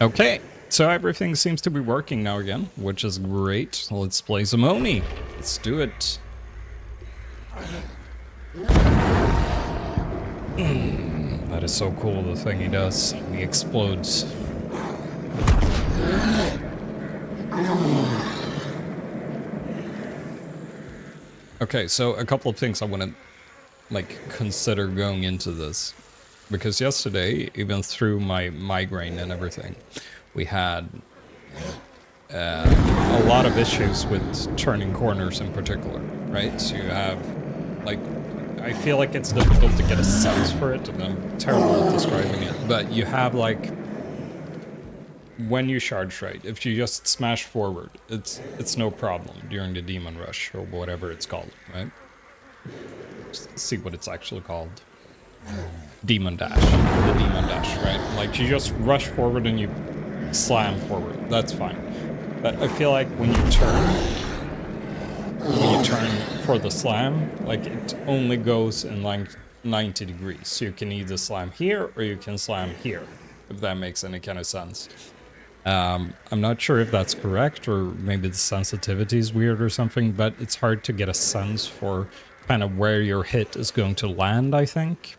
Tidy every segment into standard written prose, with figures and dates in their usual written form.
Okay, so everything seems to be working now again, which is great. Let's play some Oni. Let's do it. That is so cool, the thing he does. He explodes. Okay, so a couple of things I want to consider going into this. Because yesterday, even through my migraine and everything, we had a lot of issues with turning corners in particular, right? So you have, I feel like it's difficult to get a sense for it, and I'm terrible at describing it, but you have, when you charge right, if you just smash forward, it's no problem during the demon rush, or whatever it's called, right? Let's see what it's actually called. Demon dash. The demon dash, right? Like, you just rush forward and you slam forward. That's fine. But I feel like when you turn for the slam, it only goes in 90 degrees. So you can either slam here or you can slam here, if that makes any kind of sense. I'm not sure if that's correct, or maybe the sensitivity is weird or something, but it's hard to get a sense for kind of where your hit is going to land, I think.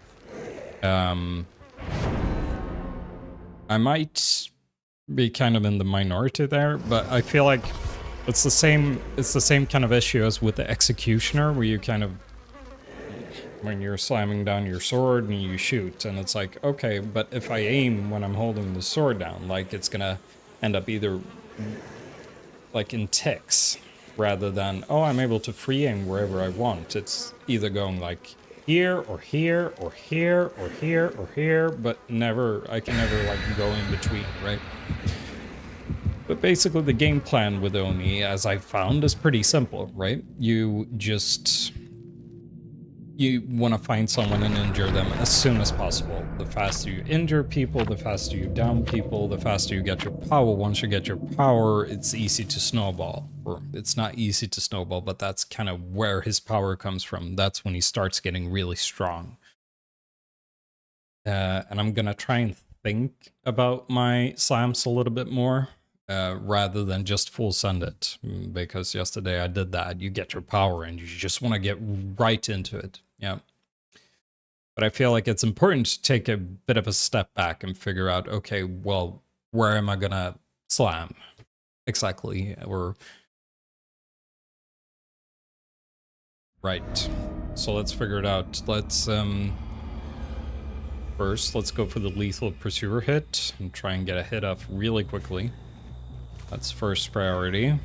I might be kind of in the minority there, but I feel like it's the same kind of issue as with the executioner, where you kind of, when you're slamming down your sword and you shoot, and it's like, okay, but if I aim when I'm holding the sword down, it's gonna end up either in ticks, rather than, oh, I'm able to free aim wherever I want. It's either going here or here or here or here or here, but I can never go in between, right? But basically the game plan with Oni, as I found, is pretty simple, right? You want to find someone and injure them as soon as possible. The faster you injure people, the faster you down people, the faster you get your power. Once you get your power, it's easy to snowball. Or it's not easy to snowball, but that's kind of where his power comes from. That's when he starts getting really strong. And I'm gonna try and think about my slams a little bit more, rather than just full send it. Because yesterday I did that. You get your power and you just want to get right into it. Yeah. But I feel like it's important to take a bit of a step back and figure out, okay, well, where am I gonna slam exactly? Or right. So let's figure it out. Let's first, let's go for the lethal pursuer hit and try and get a hit off really quickly. That's first priority.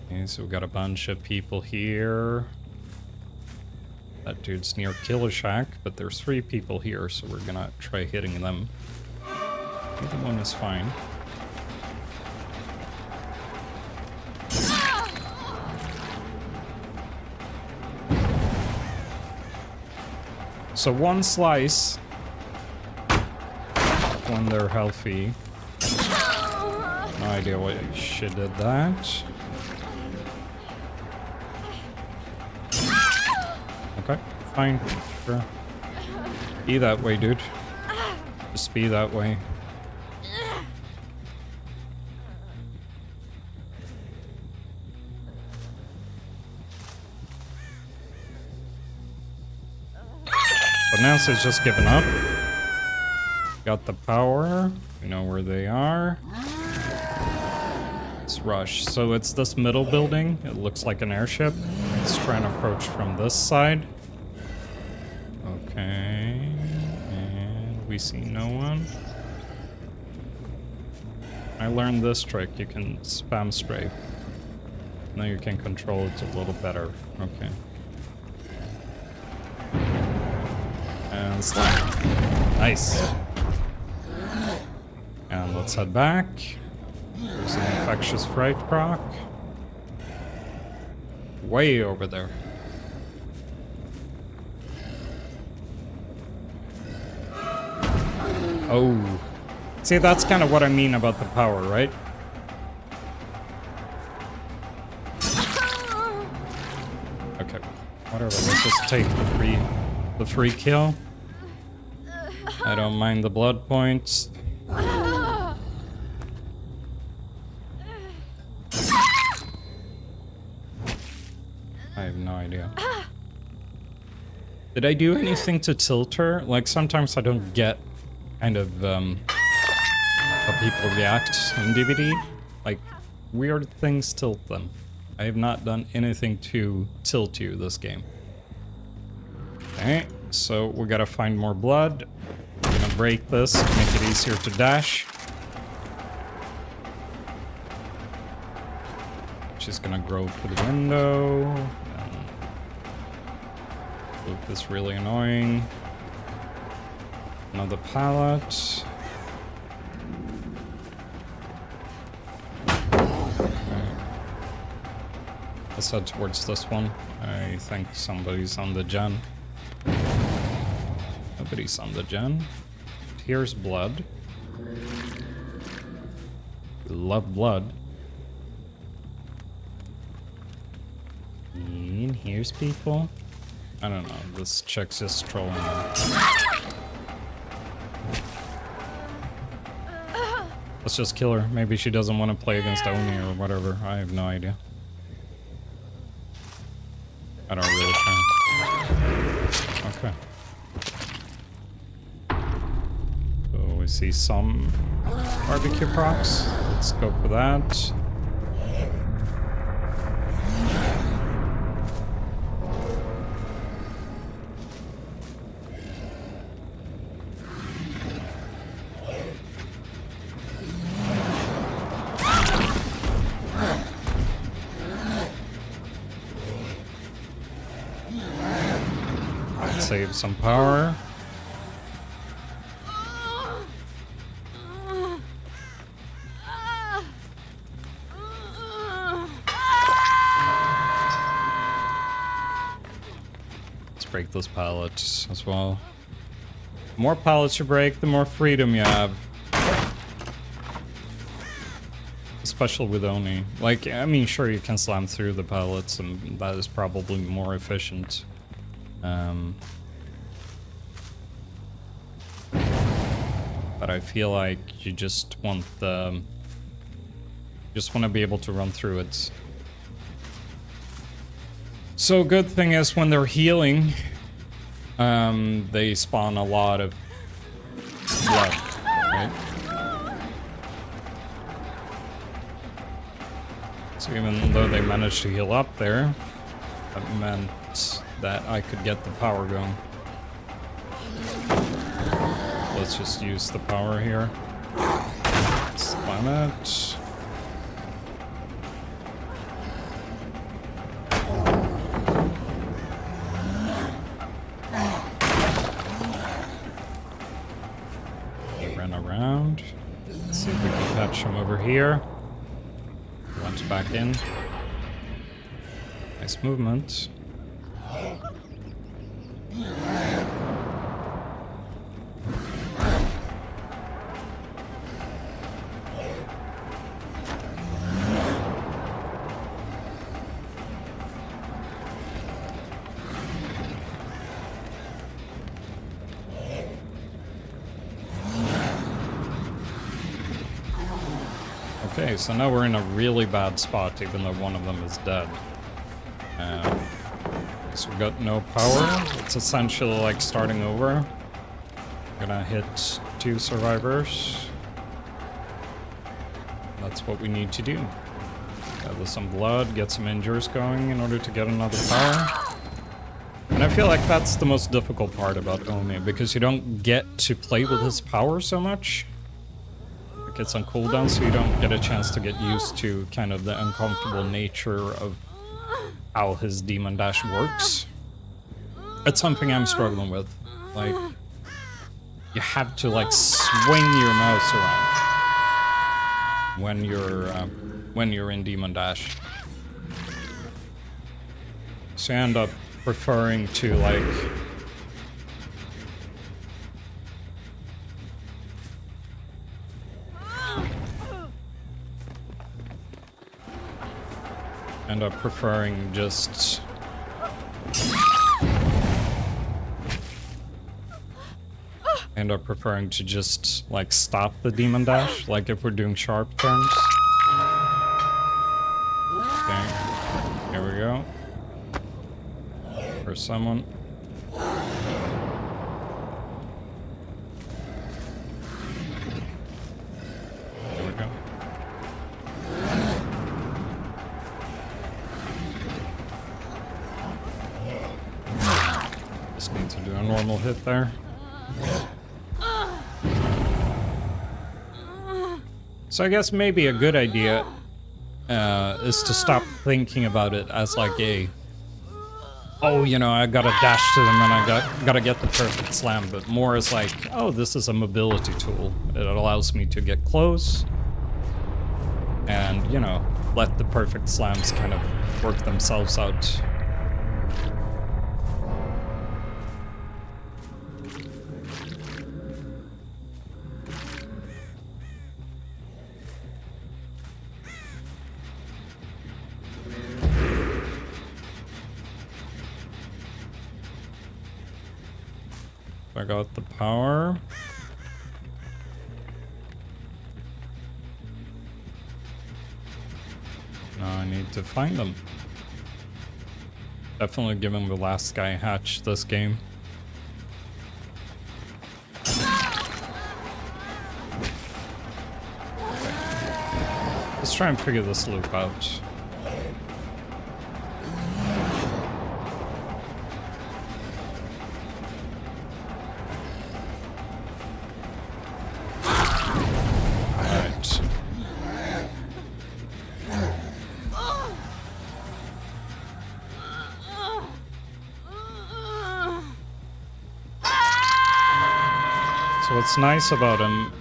Okay, so we got a bunch of people here. That dude's near Killer Shack, but there's 3 people here, so we're gonna try hitting them. Either one is fine. So one slice when they're healthy. No idea why she did that. Okay, fine, sure. Be that way, dude. Just be that way. But Nancy's just given up. Got the power. We know where they are. Let's rush. So it's this middle building. It looks like an airship. Let's try and approach from this side. Okay. And we see no one. I learned this trick. You can spam strafe. Now you can control it a little better. Okay. And slam. Nice. And let's head back. There's an infectious fright proc. Way over there. Oh. See, that's kind of what I mean about the power, right? Okay. Whatever, let's just take the free kill. I don't mind the blood points. idea. Did I do anything to tilt her? Like, sometimes I don't get kind of how people react in DVD. Like, weird things tilt them. I have not done anything to tilt you this game. Okay, so we gotta find more blood. We're gonna break this to make it easier to dash. She's gonna grow through the window. Luke is really annoying. Another pallet. Let's head towards this one. I think somebody's on the gen. Nobody's on the gen. Here's blood. We love blood. And here's people. I don't know, this chick's just trolling them. Let's just kill her. Maybe she doesn't want to play against Oni or whatever. I have no idea. I don't really care. Okay. So we see some barbecue procs. Let's go for that. Save some power. Let's break those pallets as well. The more pallets you break, the more freedom you have. Especially with Oni. Like, I mean, sure, you can slam through the pallets, and that is probably more efficient. But I feel like you just want the... just want to be able to run through it. So good thing is when they're healing, they spawn a lot of blood, right? So even though they managed to heal up there, that meant that I could get the power going. Let's just use the power here. Slam it. Run around. Let's see if we can catch him over here. Launch back in. Nice movement. Okay, so now we're in a really bad spot, even though one of them is dead. So we got no power. It's essentially like starting over. Gonna hit 2 survivors. That's what we need to do. Gather some blood, get some injures going in order to get another power. And I feel like that's the most difficult part about Oni, because you don't get to play with his power so much. It's on cooldown, so you don't get a chance to get used to kind of the uncomfortable nature of how his demon dash works. It's something I'm struggling with. Like, you have to like swing your mouse around when you're in demon dash. So you end up preferring to like just like stop the demon dash, like if we're doing sharp turns. Okay, here we go. for someone. There we go. Just need to do a normal hit there. So I guess maybe a good idea is to stop thinking about it as like oh, you know, I gotta dash to them and I gotta get the perfect slam, but more as like, oh, this is a mobility tool. It allows me to get close and, you know, let the perfect slams kind of work themselves out. I got the power. Now I need to find them. Definitely giving the last guy a hatch this game. Okay. Let's try and figure this loop out. So what's nice about him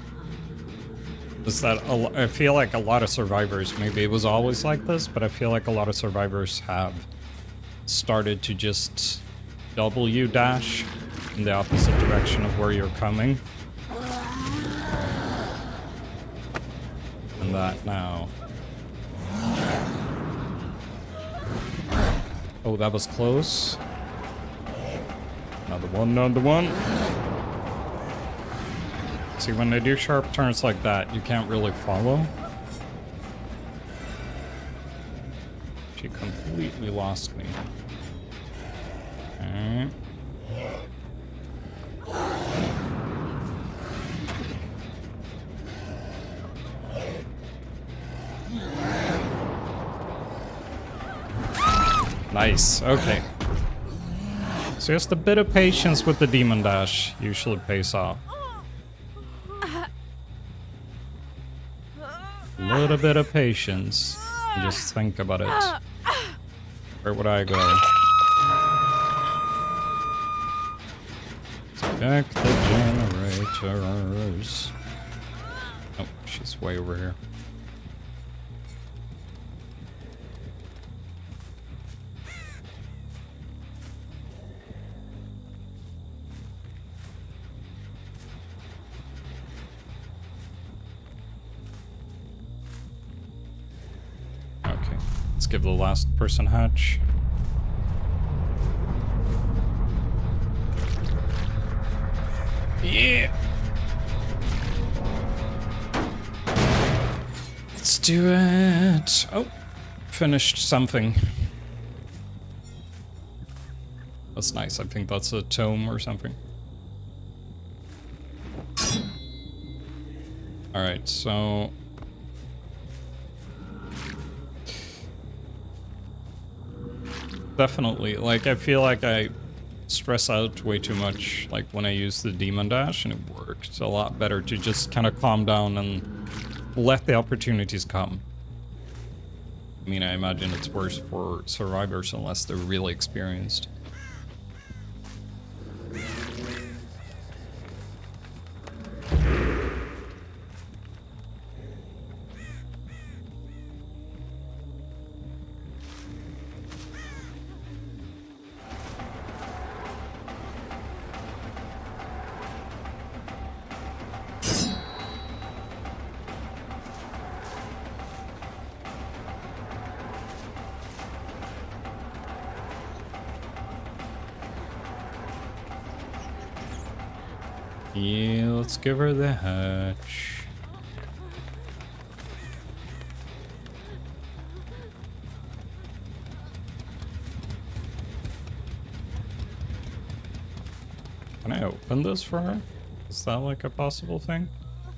is that I feel like a lot of survivors, maybe it was always like this, but I feel like a lot of survivors have started to just W dash in the opposite direction of where you're coming. And that now. Oh, that was close. Another one, another one. See, when they do sharp turns like that, you can't really follow. She completely lost me. Okay. Nice, okay. So just a bit of patience with the demon dash usually pays off. A little bit of patience. And just think about it. Where would I go? Check the generators. Oh, she's way over here. Let's give the last person hatch. Yeah. Let's do it. Oh, finished something. That's nice. I think that's a tome or something. All right, so definitely, like, I feel like I stress out way too much, like, when I use the demon dash, and it worked a lot better to just kind of calm down and let the opportunities come. I mean, I imagine it's worse for survivors unless they're really experienced. Yeah, let's give her the hatch. open this for her? Is that like a possible thing?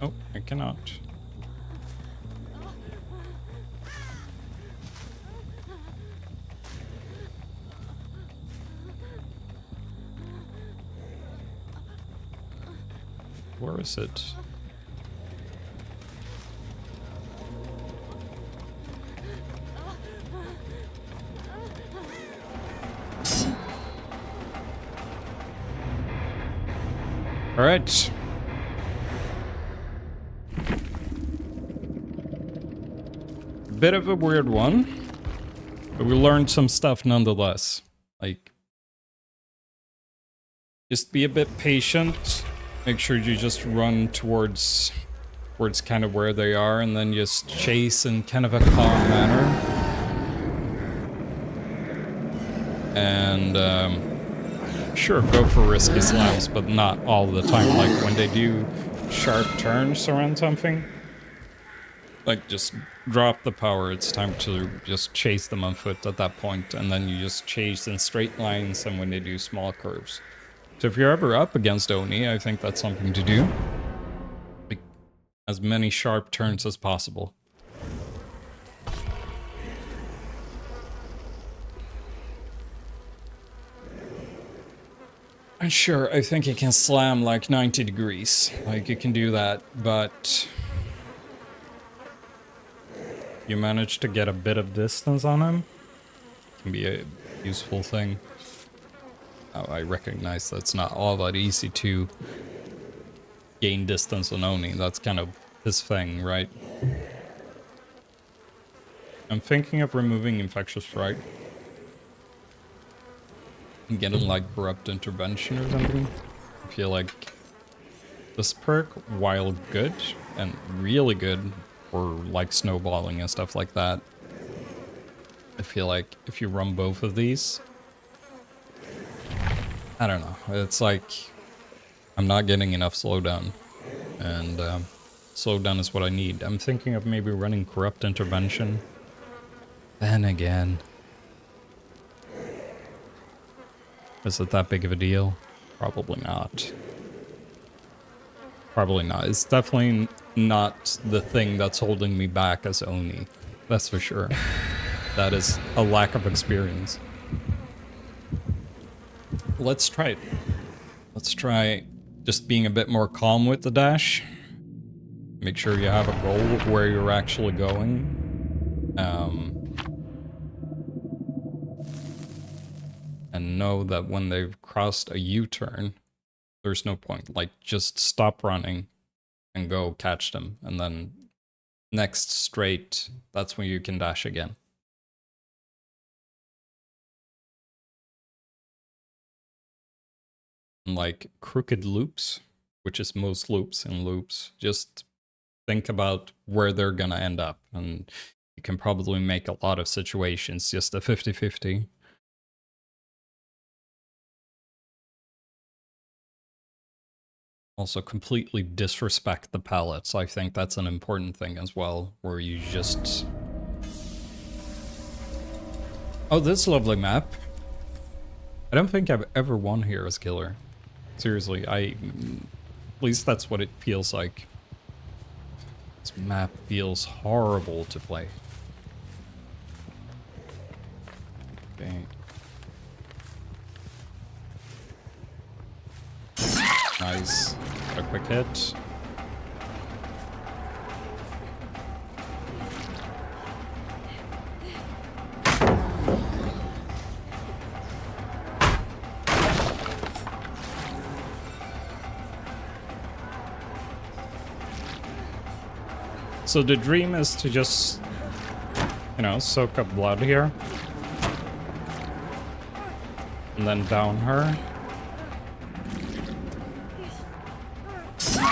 Oh, I cannot. Where is it? All right. Bit of a weird one, but we learned some stuff nonetheless. Like, just be a bit patient. Make sure you just run towards kind of where they are, and then just chase in kind of a calm manner. And sure, go for risky slams, but not all the time. Like when they do sharp turns around something, like just drop the power. It's time to just chase them on foot at that point, and then you just chase in straight lines. And when they do small curves. So if you're ever up against Oni, I think that's something to do. Like, as many sharp turns as possible. And sure, I think you can slam like 90 degrees. Like, you can do that, but you manage to get a bit of distance on him. It can be a useful thing. Oh, I recognize that's not all that easy to gain distance on Oni. That's kind of his thing, right? I'm thinking of removing Infectious Fright. And getting like Corrupt Intervention or something. I feel like this perk, while good and really good for like snowballing and stuff like that, I feel like if you run both of these, I don't know. It's like I'm not getting enough slowdown, and slowdown is what I need. I'm thinking of maybe running Corrupt Intervention. Then again, is it that big of a deal? Probably not. Probably not. It's definitely not the thing that's holding me back as Oni. That's for sure. That is a lack of experience. Let's try it. Let's try just being a bit more calm with the dash. Make sure you have a goal of where you're actually going. And know that when they've crossed a U-turn, there's no point. Like, just stop running and go catch them. And then next straight, that's when you can dash again. Like crooked loops, which is most loops in loops, just think about where they're gonna end up, and you can probably make a lot of situations just a 50-50. Also completely disrespect the pallets. I think that's an important thing as well, where you just... Oh, this lovely map. I don't think I've ever won here as killer. Seriously, at least that's what it feels like. This map feels horrible to play. Okay. Nice. A quick hit. So the dream is to just, you know, soak up blood here. And then down her. Okay.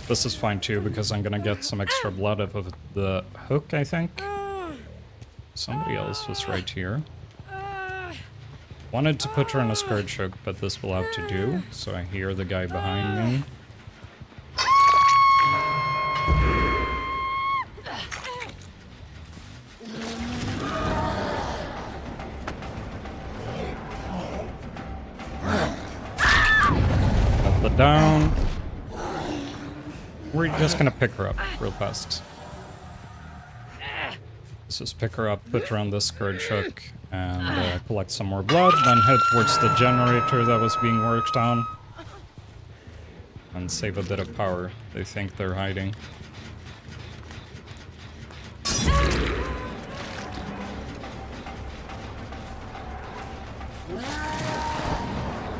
This is fine too, because I'm gonna get some extra blood off of the hook, I think. Somebody else was right here. Wanted to put her on a scourge hook, but this will have to do. So I hear the guy behind me. down. We're just gonna pick her up real fast. Let's just pick her up, put her on the scourge hook, and collect some more blood, then head towards the generator that was being worked on. And save a bit of power. They think they're hiding.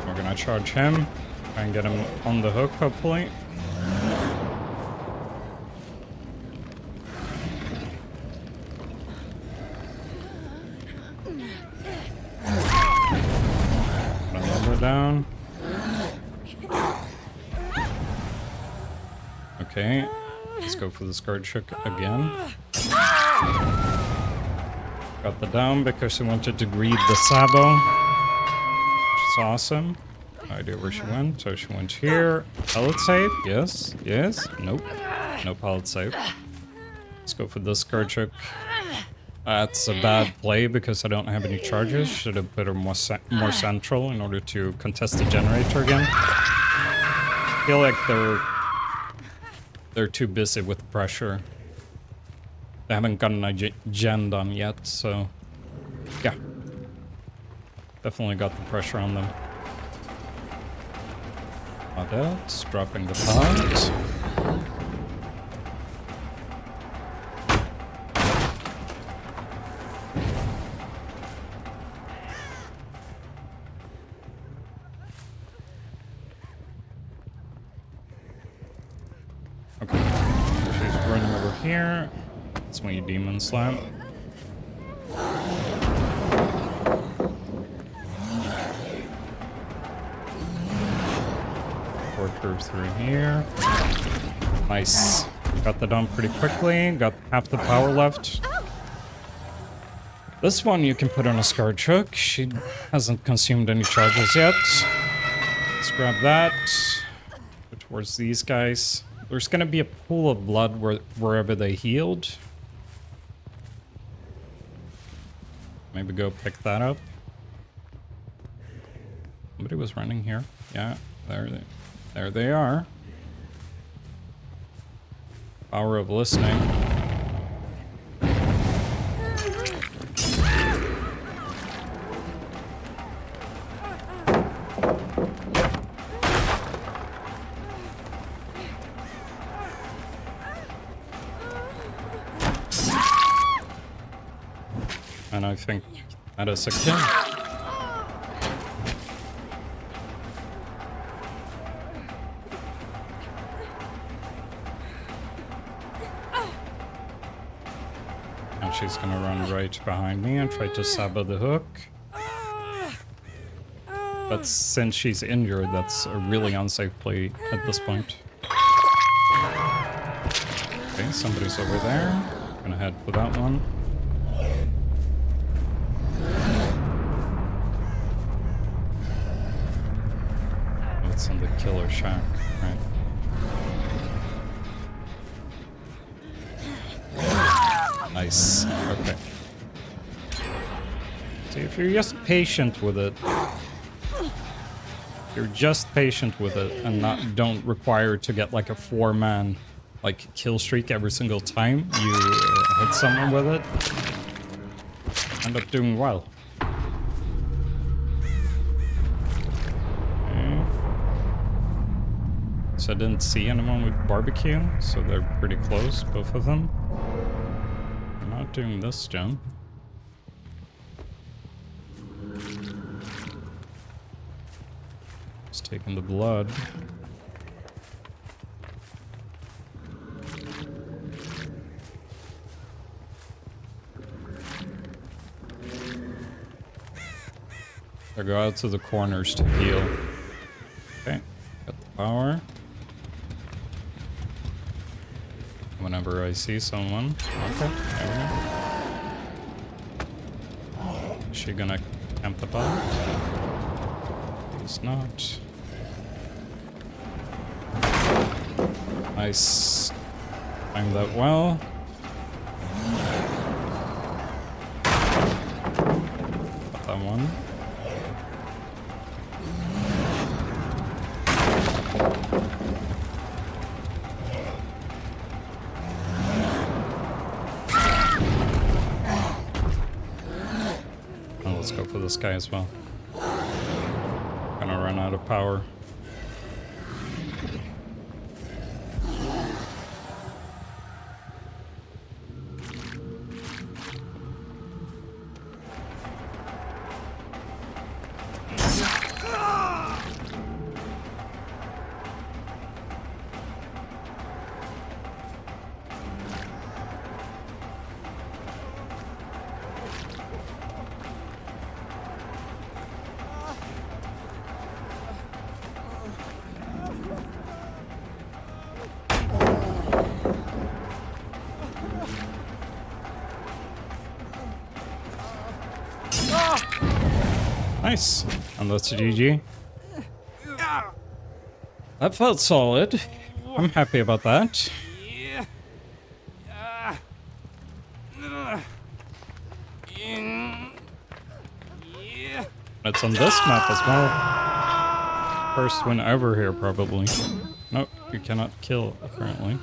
We're gonna charge him. Try and get him on the hook, hopefully. Down. Okay, let's go for the scourge hook again. Got the down because she wanted to greed the Sabo, which is awesome. No idea where she went, so she went here. Pallet save, yes, yes, nope, no pallet save. Let's go for the scourge hook. That's a bad play because I don't have any charges. Should have put her more central in order to contest the generator again. I feel like they're too busy with the pressure. They haven't gotten a gen done yet, so yeah. Definitely got the pressure on them. That's dropping the pot. Here. That's when you demon slam. Torture through here. Nice. Got the dump pretty quickly. Got half the power left. This one you can put on a scourge hook. She hasn't consumed any charges yet. Let's grab that. Go towards these guys. There's gonna be a pool of blood wherever they healed. Maybe go pick that up. Somebody was running here. Yeah, there they are. Power of listening. And I think that is a kill. And she's gonna run right behind me and try to sabo the hook. But since she's injured, that's a really unsafe play at this point. Okay, somebody's over there. Gonna head for that one. It's in the killer shack, right? Nice. Okay. See, if you're just patient with it, and don't require to get like a 4-man like kill streak every single time you hit someone with it, end up doing well. Okay. So I didn't see anyone with barbecue, so they're pretty close, both of them. I'm not doing this jump. Just taking the blood. I go out to the corners to heal. Okay, got the power. Whenever I see someone. Okay, there we go. Is she gonna camp the pot? He's not. Nice. Timed that well. Got that one. this guy as well. Gonna run out of power. Nice. And that's a GG. That felt solid. I'm happy about that. It's on this map as well. First win ever here, probably. Nope, you cannot kill, apparently.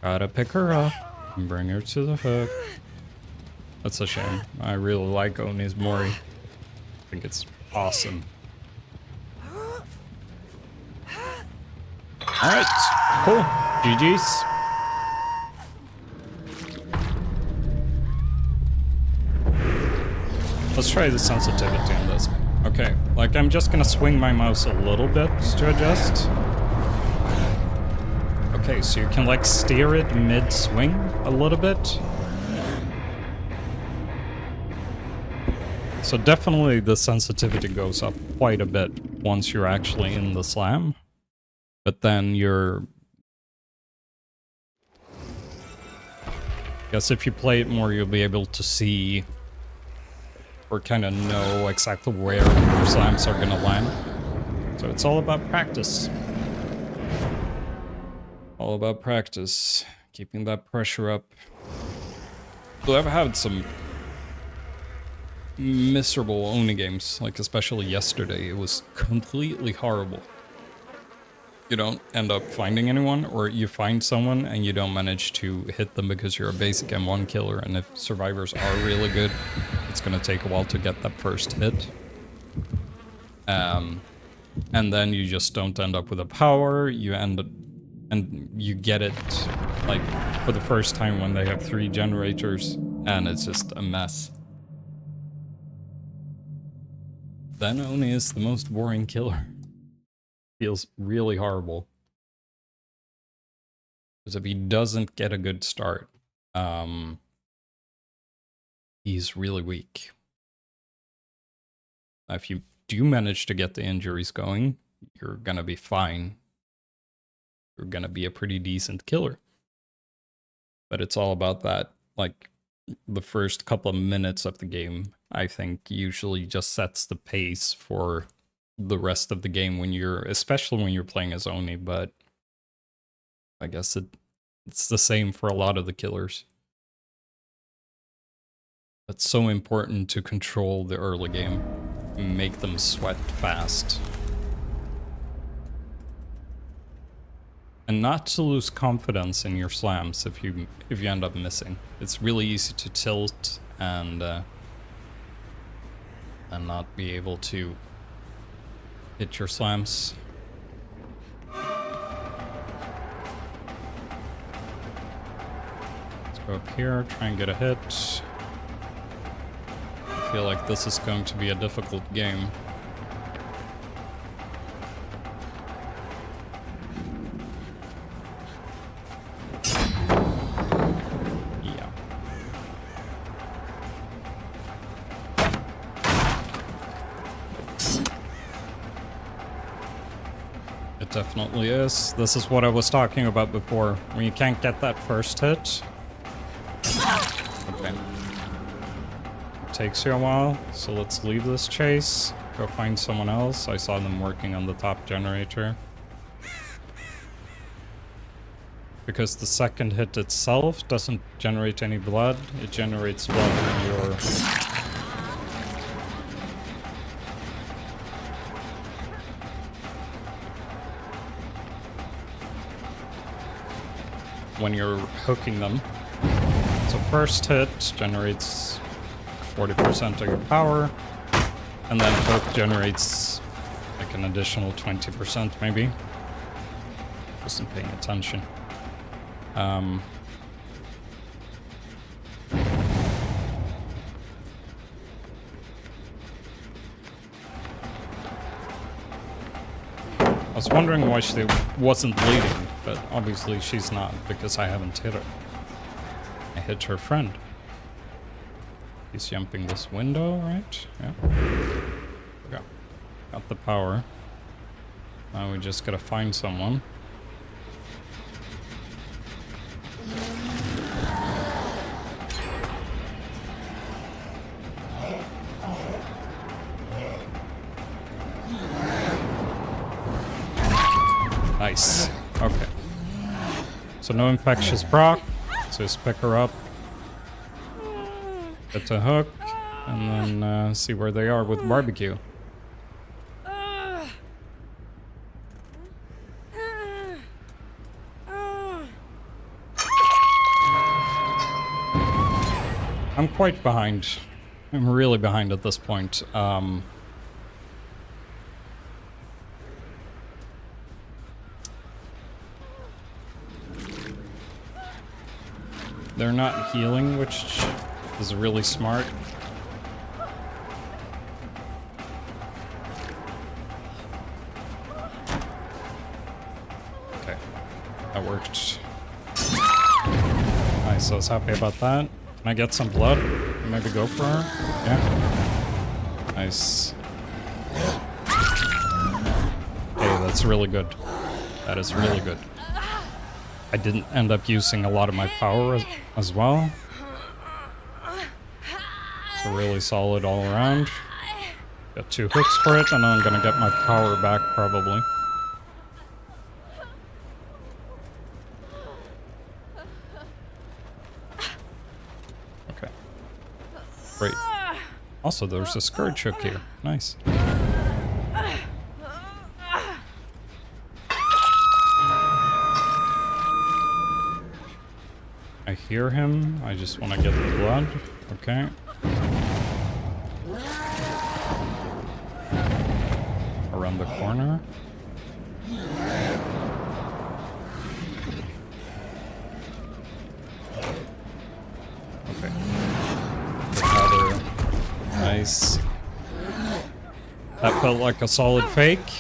Gotta pick her up and bring her to the hook. That's a shame. I really like Oni's Mori. I think it's awesome. Alright, cool. GG's. Let's try the sensitivity on this. Okay, like I'm just gonna swing my mouse a little bit to adjust. Okay, so you can like steer it mid-swing a little bit. So definitely the sensitivity goes up quite a bit once you're actually in the slam. But then I guess if you play it more, you'll be able to see or kind of know exactly where your slams are gonna land. So it's all about practice. All about practice. Keeping that pressure up. So I've had some miserable Oni games, like especially yesterday. It was completely horrible. You don't end up finding anyone, or you find someone and you don't manage to hit them because you're a basic M1 killer, and if survivors are really good, it's gonna take a while to get that first hit. And then you just don't end up with a power, you end up, and you get it like for the first time when they have 3 generators, and it's just a mess. Then Oni is the most boring killer. Feels really horrible. Because if he doesn't get a good start, he's really weak. If you do manage to get the injuries going, you're gonna be fine. You're gonna be a pretty decent killer. But it's all about that, like, the first couple of minutes of the game, I think, usually just sets the pace for the rest of the game when you're, especially when you're playing as Oni, but I guess it's the same for a lot of the killers. It's so important to control the early game, make them sweat fast. And not to lose confidence in your slams if you end up missing. It's really easy to tilt and not be able to hit your slams. Let's go up here, try and get a hit. I feel like this is going to be a difficult game. Yeah. It definitely is. This is what I was talking about before. When you can't get that first hit. Okay. It takes you a while, so let's leave this chase. Go find someone else. I saw them working on the top generator. Because the second hit itself doesn't generate any blood. It generates blood when you're... when you're hooking them. So first hit generates 40% of your power. And then hook generates like an additional 20% maybe. Wasn't paying attention. I was wondering why she wasn't bleeding, but obviously she's not because I haven't hit her. I hit her friend. He's jumping this window, right? Yeah. Okay. Got the power. Now we just gotta find someone. Nice. Okay. So no infectious proc. So just pick her up. Get to hook. And then see where they are with barbecue. I'm quite behind. I'm really behind at this point. They're not healing, which is really smart. Okay, that worked. Nice, I was happy about that. Can I get some blood? Maybe go for her? Yeah. Nice. Hey, that's really good. That is really good. I didn't end up using a lot of my power as well. So really solid all around. Got 2 hooks for it, and I'm gonna get my power back probably. Okay. Great. Also, there's a scourge hook here. Nice. I hear him. I just want to get the blood. Okay. Around the corner. Okay. Another. Nice. That felt like a solid fake.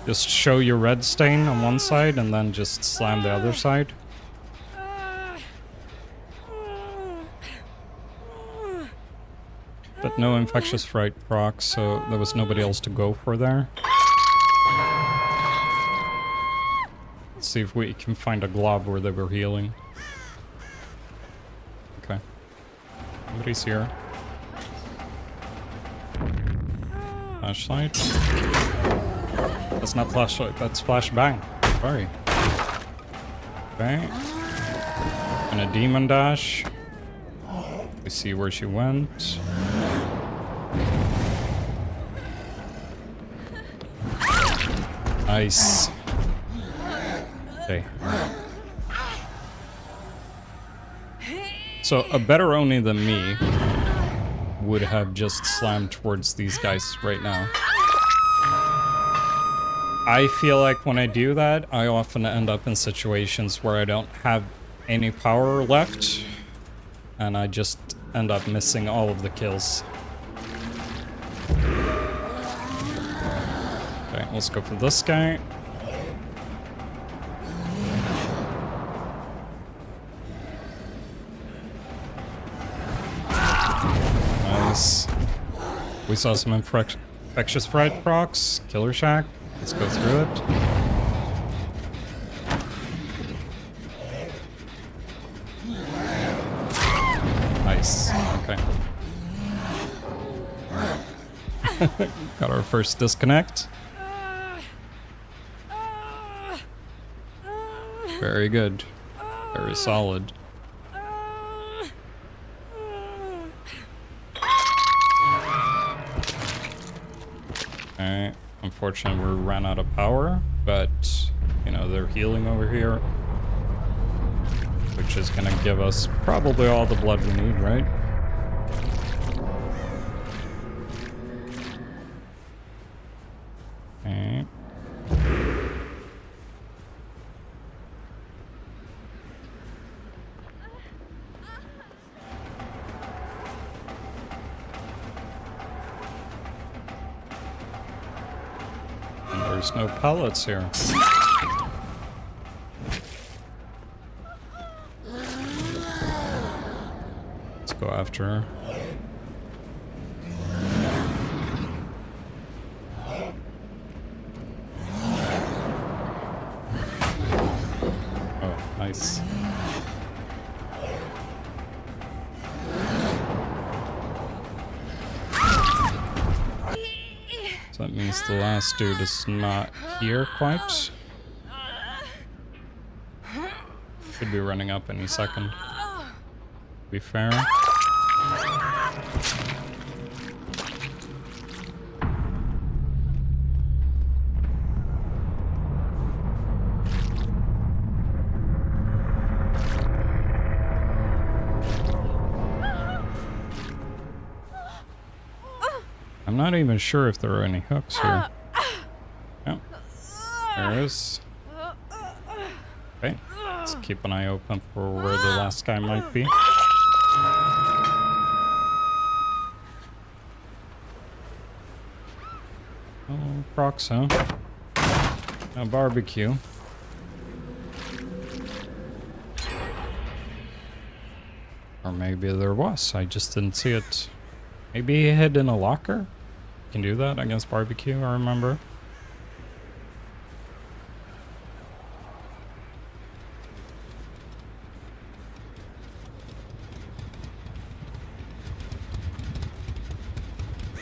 Just show your red stain on one side and then just slam the other side. But no infectious fright proc, so there was nobody else to go for there. Let's see if we can find a glob where they were healing. Okay. Nobody's here. Flashlight. That's not flashlight, that's flashbang. Sorry. Okay. And a demon dash. We see where she went. Nice. Okay. So a better Oni than me would have just slammed towards these guys right now. I feel like when I do that, I often end up in situations where I don't have any power left, and I just end up missing all of the kills. Okay, let's go for this guy. Nice. We saw some infectious fright procs. Killer Shack. Let's go through it. Nice. Okay. Got our first disconnect. Very good. Very solid. Okay. Unfortunately, we ran out of power, but, you know, they're healing over here. Which is gonna give us probably all the blood we need, right? There's no pellets here. Let's go after her. Oh, nice. So that means the last dude is not here quite. Should be running up any second. To be fair. I'm not even sure if there are any hooks here. Yep. There is. Okay. Let's keep an eye open for where the last guy might be. Oh, Crocs, huh? A barbecue. Or maybe there was. I just didn't see it. Maybe he hid in a locker? Can do that against barbecue, I remember.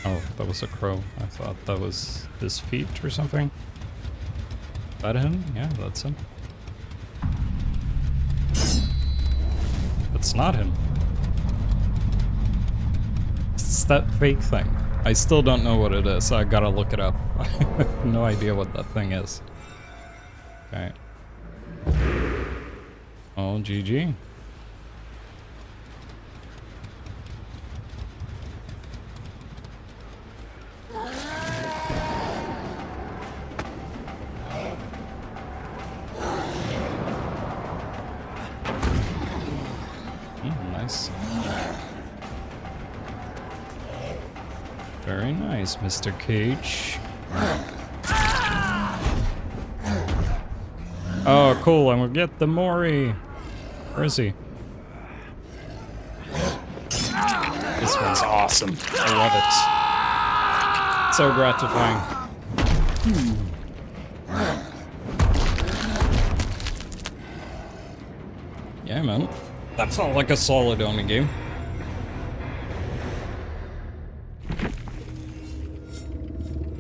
Oh, that was a crow. I thought that was his feet or something. Is that him? Yeah, that's him. It's not him. It's that fake thing. I still don't know what it is, so I gotta look it up. I have no idea what that thing is. Okay. Oh, GG. Nice. Very nice, Mr. Cage. Oh, cool. I'm gonna get the Mori. Where is he? This one's awesome. I love it. So gratifying. Yeah, man. That sounds like a solid Oni game.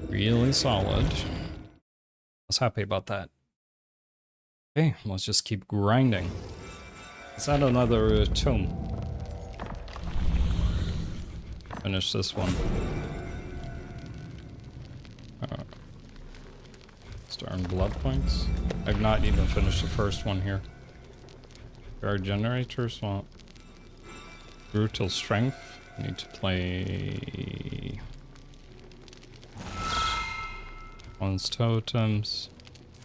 Really solid. I was happy about that. Okay, let's just keep grinding. Is that another tome? Finish this one. Let's earn blood points. I've not even finished the first one here. Guard generators, well. Brutal strength. Need to play one's totems,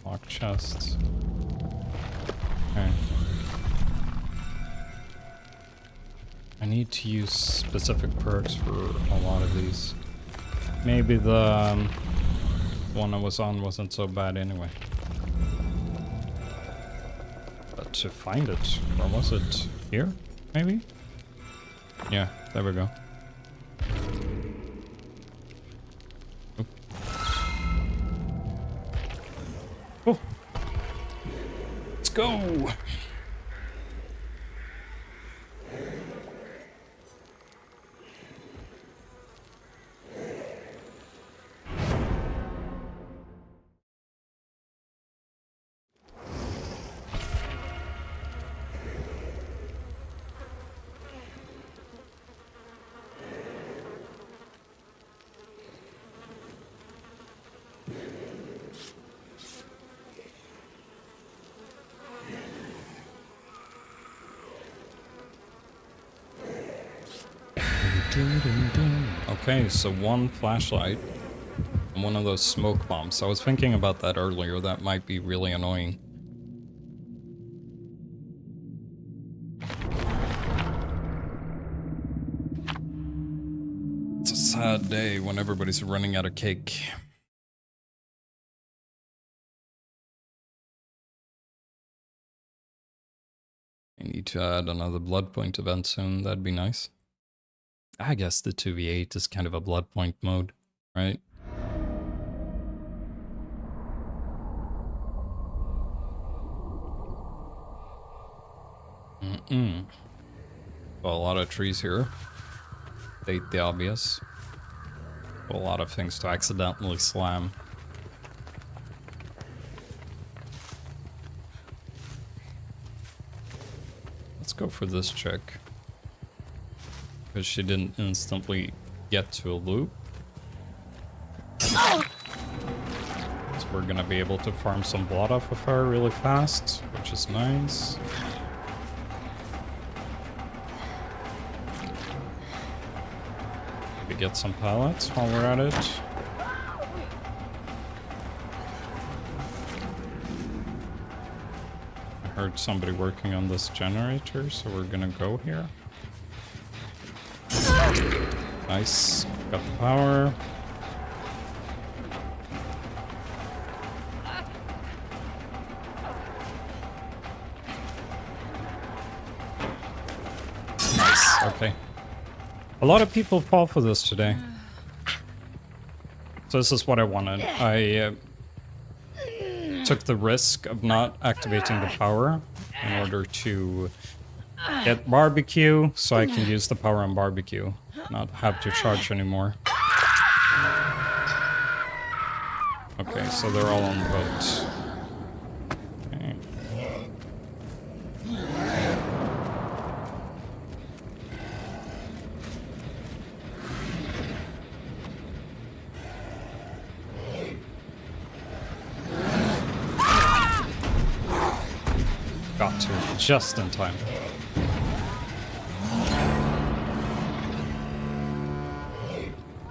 lock chests. Okay. I need to use specific perks for a lot of these. Maybe the one I was on wasn't so bad anyway. But to find it, where was it? Here? Maybe? Yeah, there we go. Oh. Let's go! Okay, so one flashlight and one of those smoke bombs. I was thinking about that earlier. That might be really annoying. It's a sad day when everybody's running out of cake. I need to add another blood point event soon. That'd be nice. I guess the 2v8 is kind of a blood point mode, right? Well, a lot of trees here. State the obvious. A lot of things to accidentally slam. Let's go for this chick. Because she didn't instantly get to a loop. So we're gonna be able to farm some blood off of her really fast, which is nice. Maybe get some pallets while we're at it. I heard somebody working on this generator, so we're gonna go here. Nice. Got the power. Nice. Okay. A lot of people fall for this today. So this is what I wanted. I took the risk of not activating the power in order to get barbecue, so I can use the power on barbecue, not have to charge anymore. Okay, so they're all on the boat. Okay. Got to, just in time.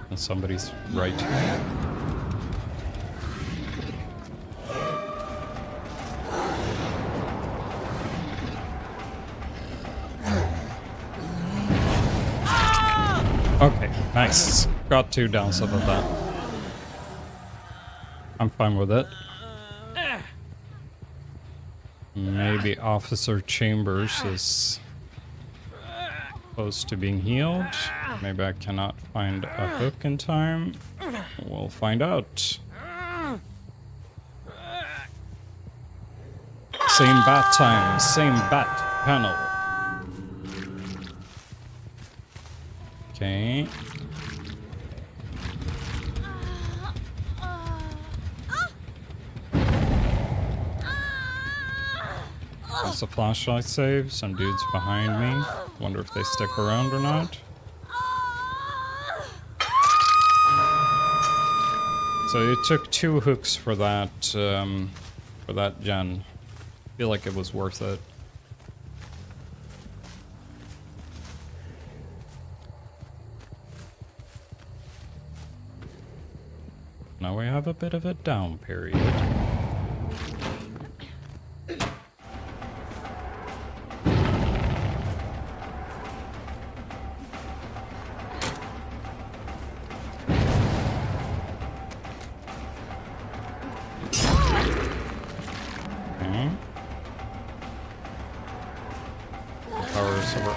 And somebody's right here. Okay, nice. Got 2 downs off of that. I'm fine with it. Maybe Officer Chambers is close to being healed. Maybe I cannot find a hook in time. We'll find out. Same bat time, same bat panel. Okay. That's a flashlight save. Some dudes behind me. Wonder if they stick around or not. So it took 2 hooks for that gen. I feel like it was worth it. Now we have a bit of a down period.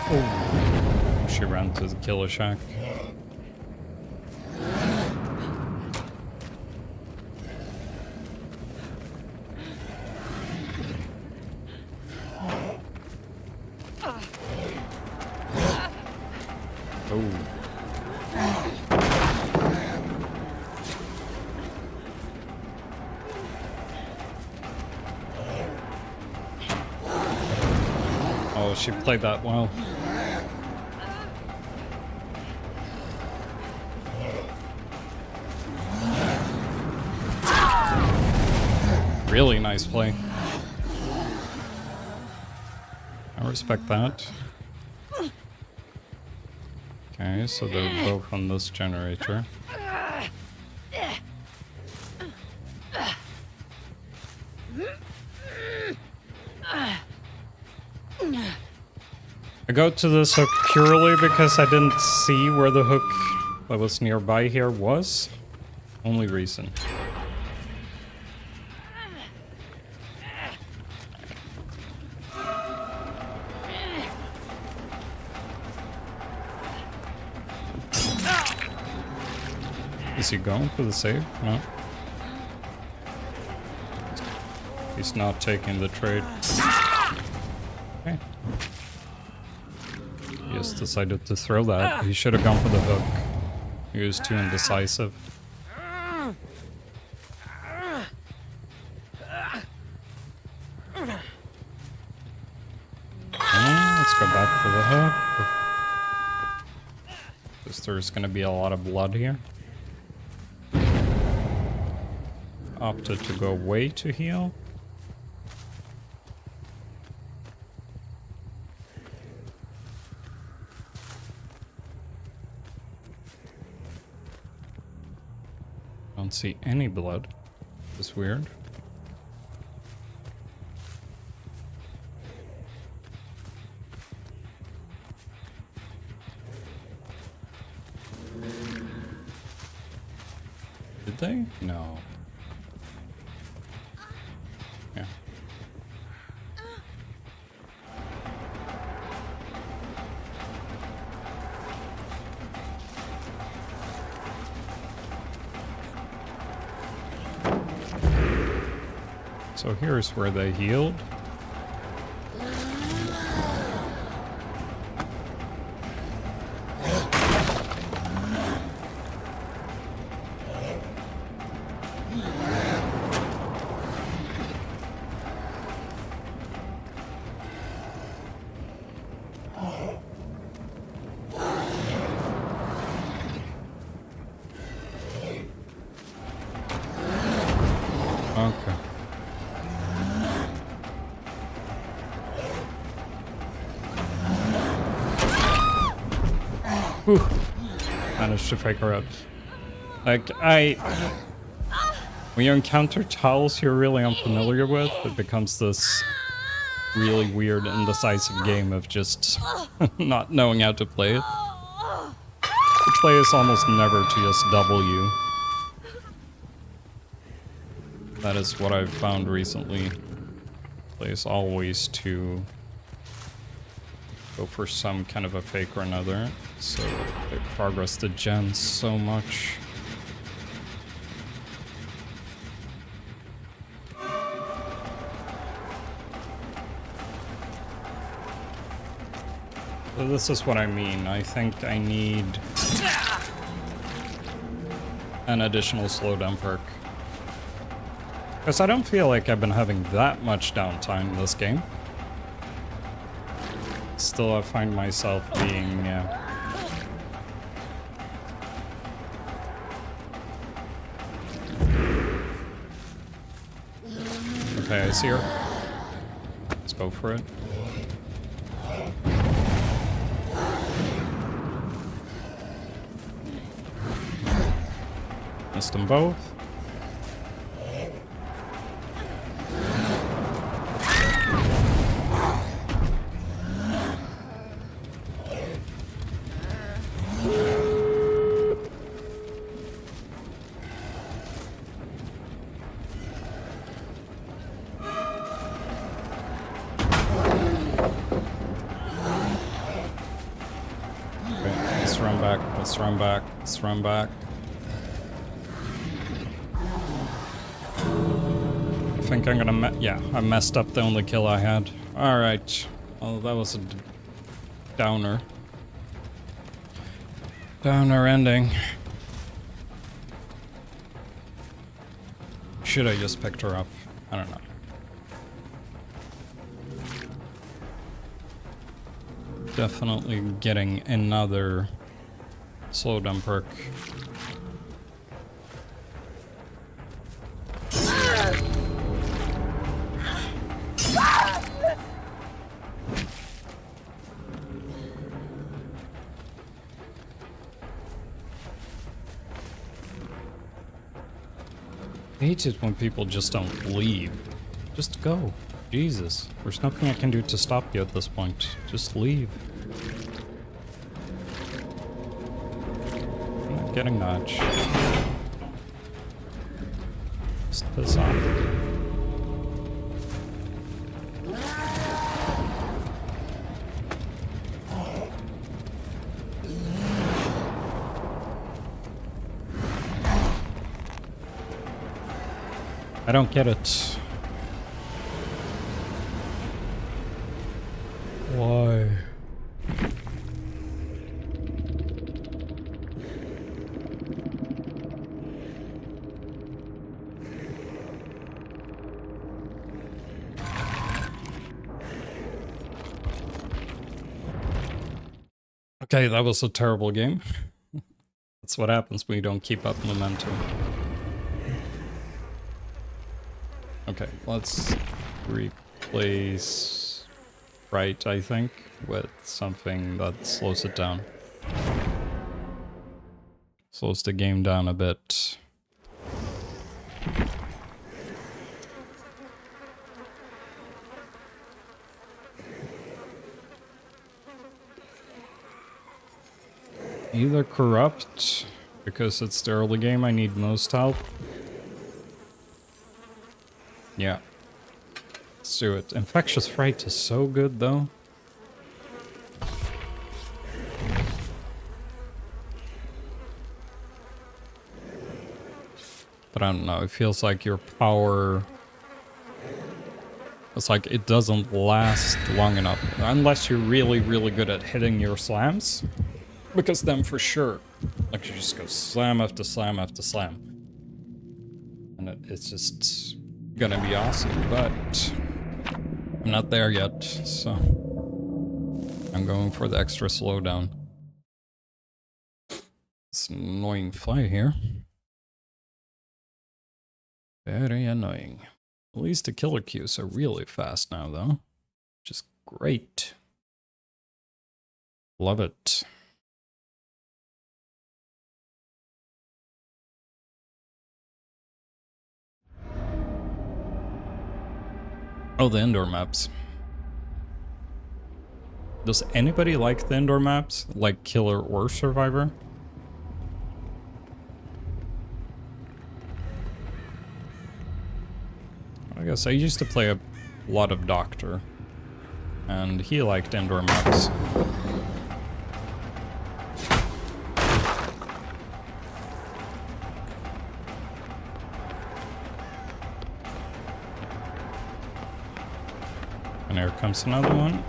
Oh, she ran to the killer shack. Oh. Oh, she played that well. Really nice play. I respect that. Okay, so they're both on this generator. I go to this hook purely because I didn't see where the hook that was nearby here was. Only reason. Is he going for the save? No. He's not taking the trade. Okay. He just decided to throw that. He should have gone for the hook. He was too indecisive. Let's go back for the hook. Because there's going to be a lot of blood here. Opted to go away to heal. Don't see any blood. It's weird. Did they? No. Yeah. So here's where they healed. Okay. Whew. Managed to fake her out. Like, when you encounter tiles you're really unfamiliar with, it becomes this really weird, indecisive game of just not knowing how to play it. The play is almost never to just W. That is what I've found recently. Play is always to go for some kind of a fake or another. So they progress the gens so much. So this is what I mean. I think I need an additional slowdown perk. Because I don't feel like I've been having that much downtime in this game. Still, I find myself being... Okay, I see her. Let's go for it. Missed them both. Let's run back. Let's run back. I think I'm gonna yeah, I messed up the only kill I had. Alright. Well, that was a downer. Downer ending. Should I just picked her up? I don't know. Definitely getting another slowdown perk. I hate it when people just don't leave. Just go. Jesus. There's nothing I can do to stop you at this point. Just leave. I'm not getting much. Just piss off. I don't get it. Why? Okay, that was a terrible game. That's what happens when you don't keep up momentum. Okay, let's replace right, I think, with something that slows it down. Slows the game down a bit. Either corrupt, because it's the early game I need most help. Yeah. Let's do it. Infectious Fright is so good though. But I don't know, it feels like your power... It's like it doesn't last long enough. Unless you're really, really good at hitting your slams. Because then for sure, like you just go slam after slam after slam. And it's just gonna be awesome, but I'm not there yet, so I'm going for the extra slowdown. It's an annoying fly here. Very annoying. At least the killer queues are really fast now though, which is great. Love it. Oh, the indoor maps. Does anybody like the indoor maps? Like Killer or Survivor? I guess I used to play a lot of Doctor. And he liked indoor maps. And here comes another one.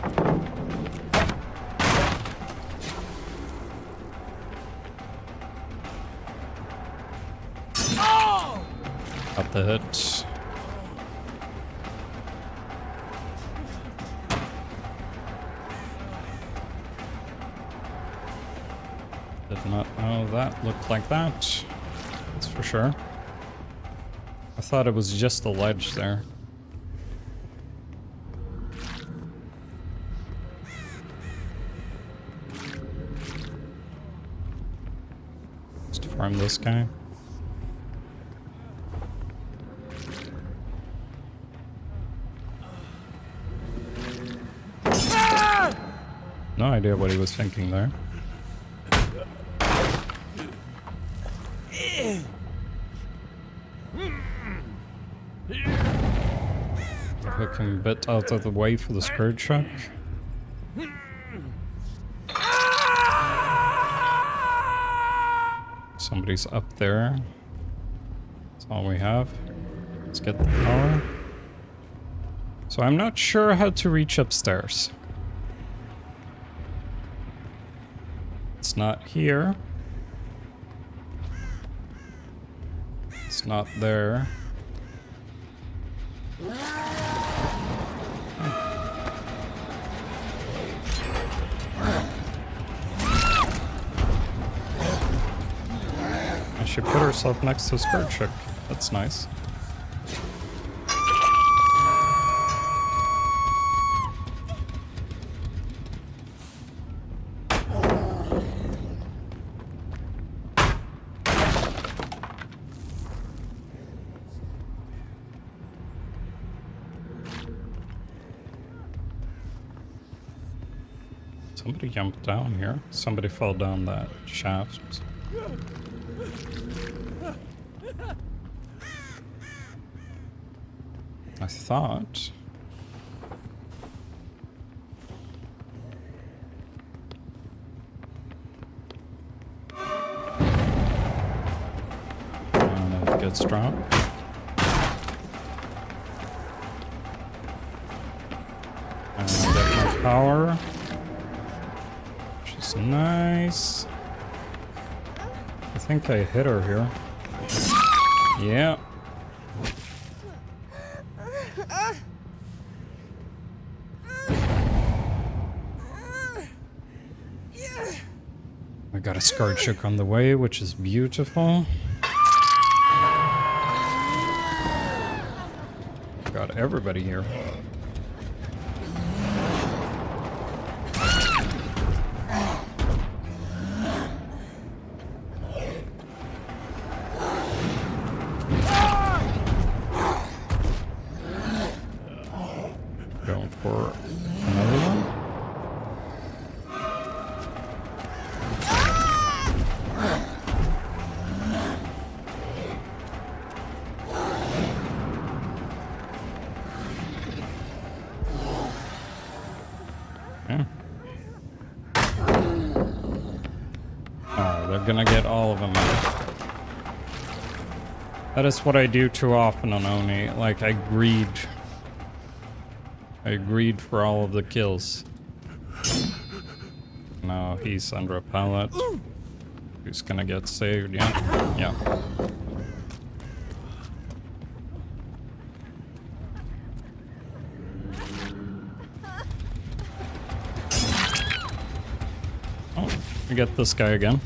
Got the hit. Did not know that looked like that. That's for sure. I thought it was just a ledge there. Farm this guy. No idea what he was thinking there. Looking a bit out of the way for the scourge shock. Somebody's up there. That's all we have. Let's get the power. So I'm not sure how to reach upstairs. It's not here. It's not there. She put herself next to Scourge. That's nice. Somebody jumped down here. Somebody fell down that shaft. I thought. And it gets dropped. And I get my power, which is nice. I think I hit her here. Yeah. I got a scarred chook on the way, which is beautiful. Got everybody here. Going for another one. Yeah. Oh, they're gonna get all of them out. That is what I do too often on Oni. Like, I greed for all of the kills. No, he's under a pallet. He's gonna get saved, yeah. Yeah. Oh, we get this guy again.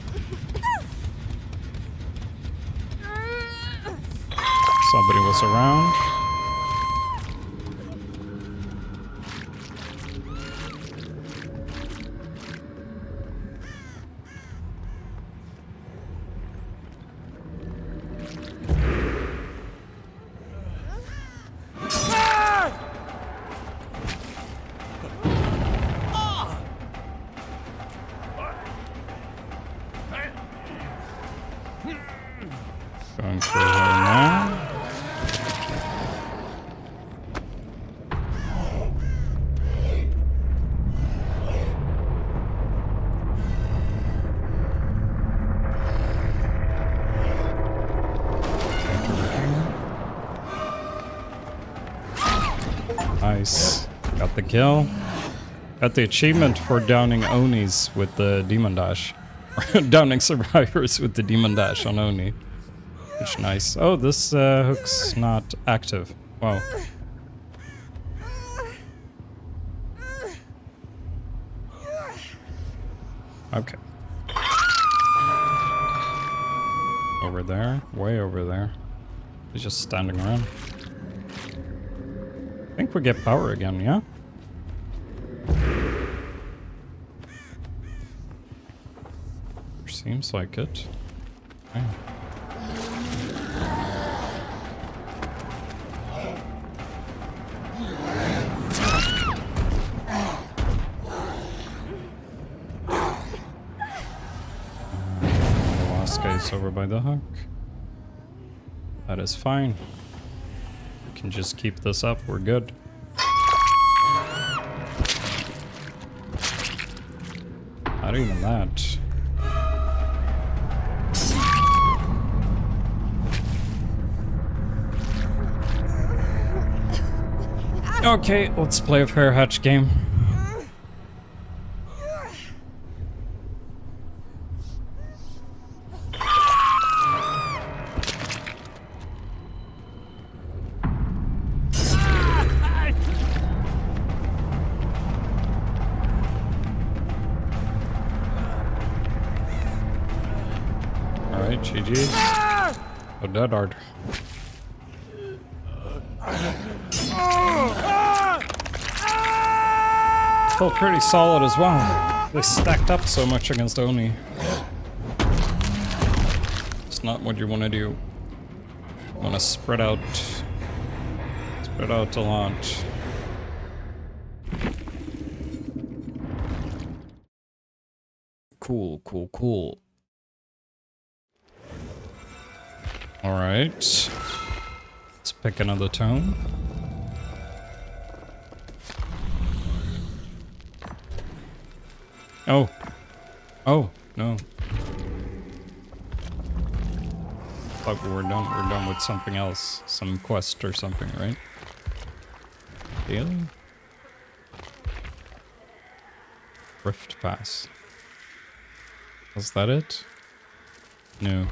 Somebody was around. Going for her now. Nice. Got the kill. Got the achievement for downing Onis with the Demon Dash. Downing survivors with the Demon Dash on Oni. Which nice. Oh, this hook's not active. Wow. Okay. Over there. Way over there. He's just standing around. I think we get power again, yeah? Seems like it. Okay. The last guy's over by the hook. That is fine. We can just keep this up, we're good. Not even that. Okay, let's play a fair hatch game. Alright, GG. Oh, dead hard. Felt pretty solid as well. They stacked up so much against Oni. It's not what you want to do. You want to spread out a lot. Cool, cool, cool. All right, let's pick another tone. Oh. Oh, no. Thought we were done. We're done with something else. Some quest or something, right? Really? Rift Pass. Was that it? No.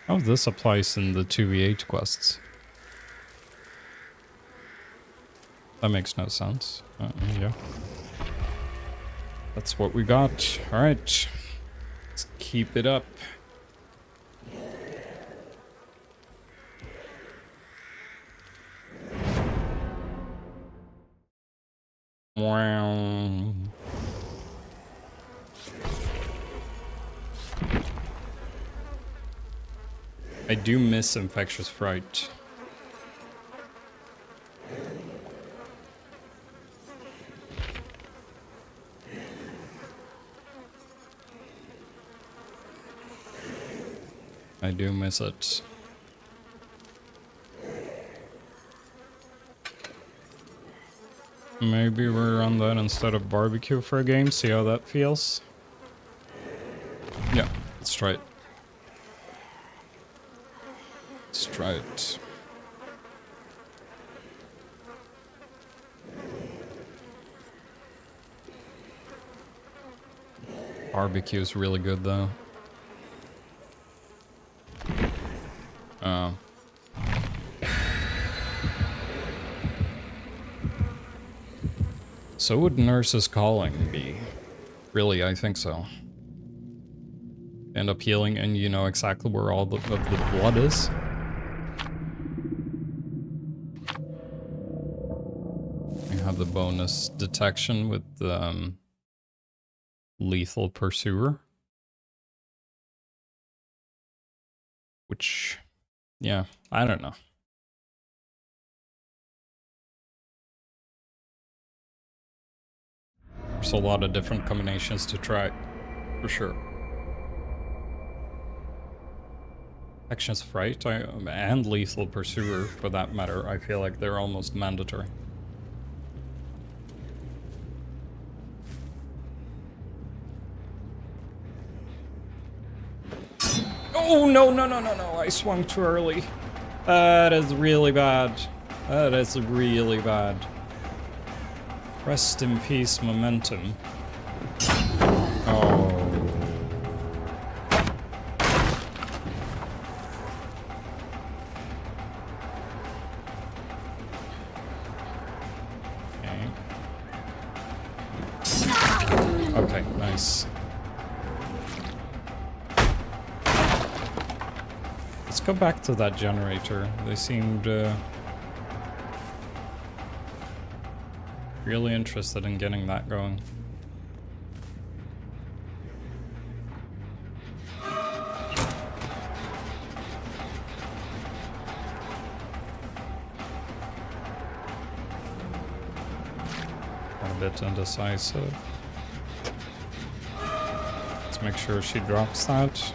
Oh, this applies in the 2v8 quests. That makes no sense. Yeah. That's what we got. Alright. Let's keep it up. Wow. I do miss Infectious Fright. I do miss it. Maybe we're on that instead of barbecue for a game, see how that feels. Yeah, let's try it. Let's try it. Barbecue is really good though. So would Nurse's Calling be? Really, I think so. End up healing and you know exactly where all of the blood is. You have the bonus detection with Lethal Pursuer. Which, yeah, I don't know. There's a lot of different combinations to try, for sure. Actions Fright and Lethal Pursuer, for that matter, I feel like they're almost mandatory. Oh, no, no, no, no, no, I swung too early. That is really bad. That is really bad. Rest in peace, momentum. Oh. Okay. Okay, nice. Let's go back to that generator. They seemed really interested in getting that going. A bit indecisive. Let's make sure she drops that.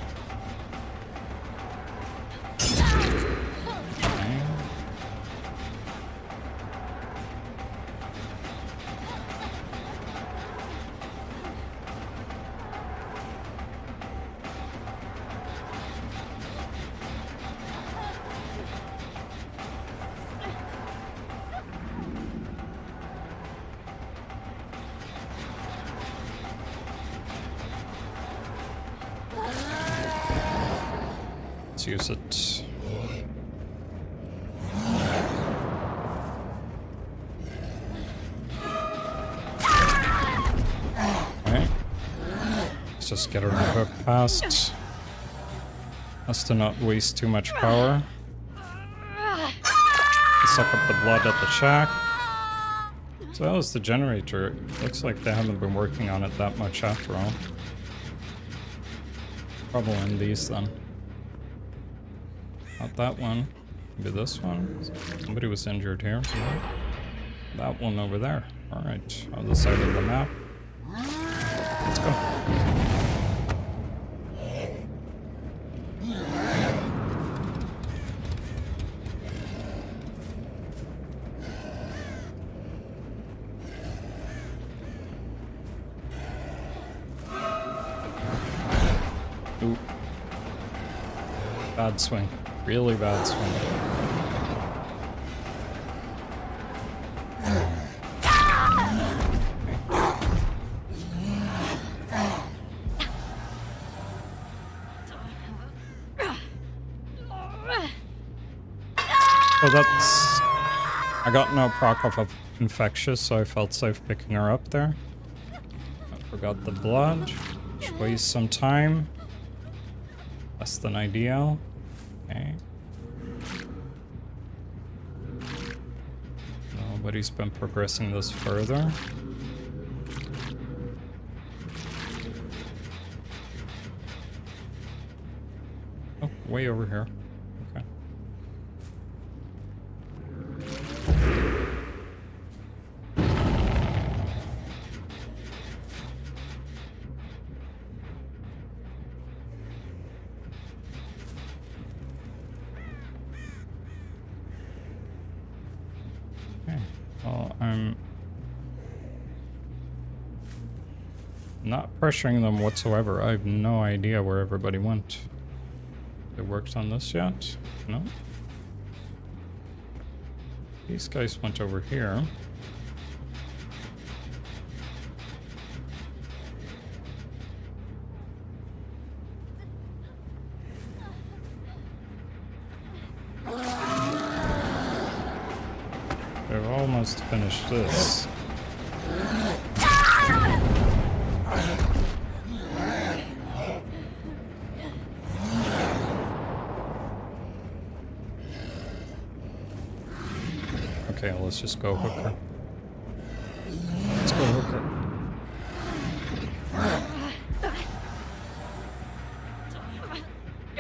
Let's use it. Okay. Let's just get her on the hook fast. Has to not waste too much power. Suck up the blood at the shack. So that was the generator. It looks like they haven't been working on it that much after all. Probably in these then. Not that one. Maybe this one. Somebody was injured here. That one over there. Alright, on the side of the map. Let's go. Ooh. Bad swing. Really bad swing. So that's... I got no proc off of infectious, so I felt safe picking her up there. I forgot the blood, which wastes some time. Less than ideal. Okay. Nobody's been progressing this further. Oh, way over here. Okay. Well, I'm not pressuring them whatsoever. I have no idea where everybody went. They worked on this yet? No? These guys went over here. They've almost finished this. Okay, let's just go hooker. Let's go hooker.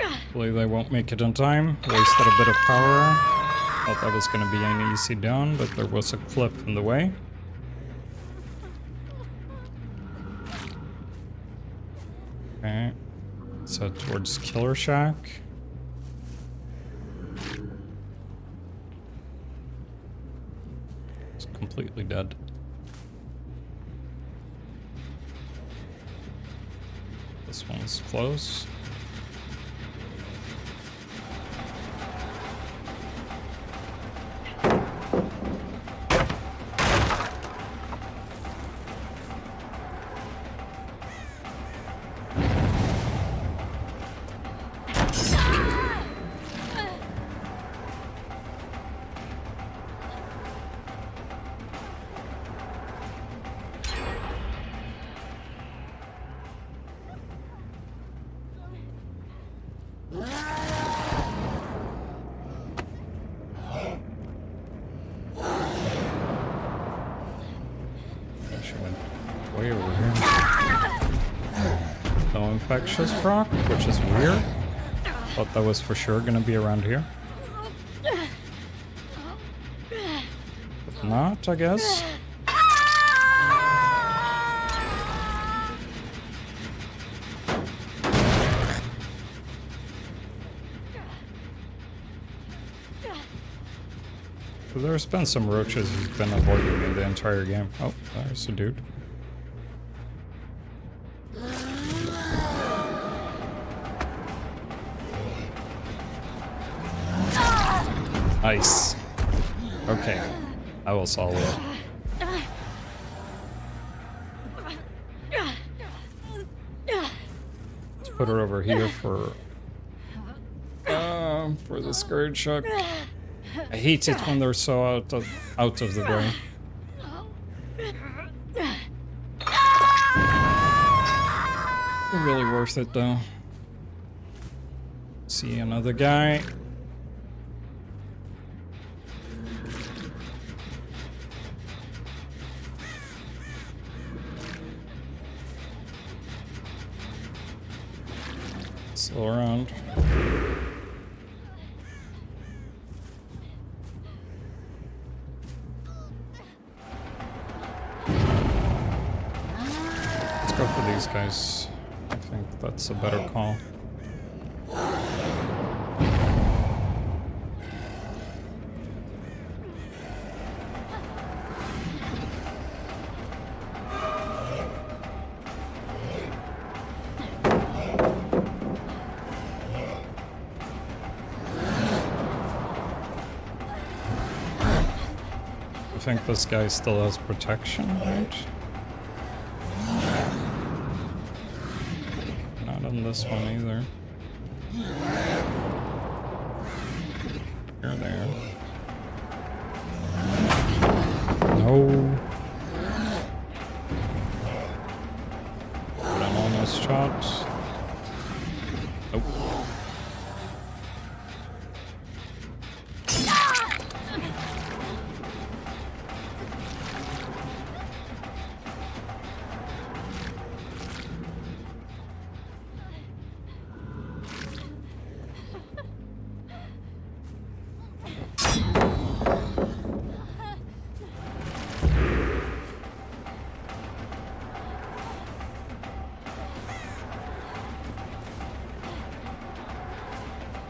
Hopefully they won't make it in time. Wasted a bit of power. Thought that was going to be an easy down, but there was a cliff in the way. Okay. Let's head towards Killer Shack. It's completely dead. This one's close. Way over here. No infectious proc, which is weird. Thought that was for sure gonna be around here. But not, I guess. So there's been some roaches he's been avoiding me the entire game. Oh, there's a dude. Nice. Okay. I will solve it. Let's put her over here for the scourge shock. I hate it when they're so out of the way. Really worth it though. See another guy. Still around. Let's go for these guys. I think that's a better call. I think this guy still has protection, right? Not on this one either. You're there. No. An almost shot. Nope.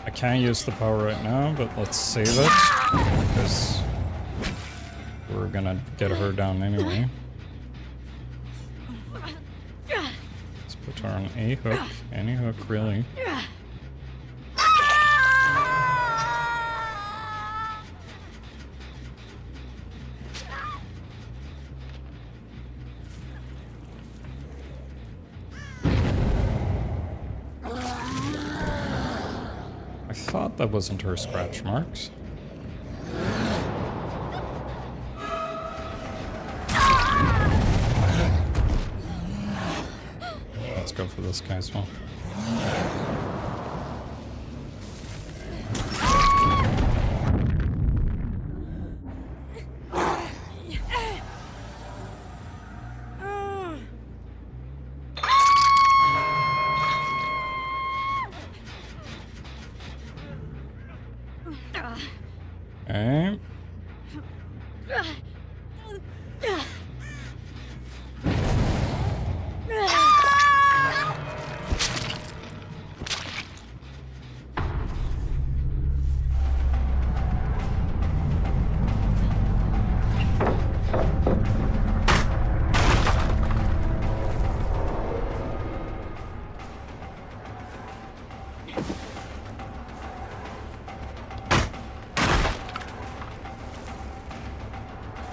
I can't use the power right now, but let's save it, because we're gonna get her down anyway. Let's put her on a hook, any hook really. I thought that wasn't her scratch marks. Let's go for this guy as well. Okay.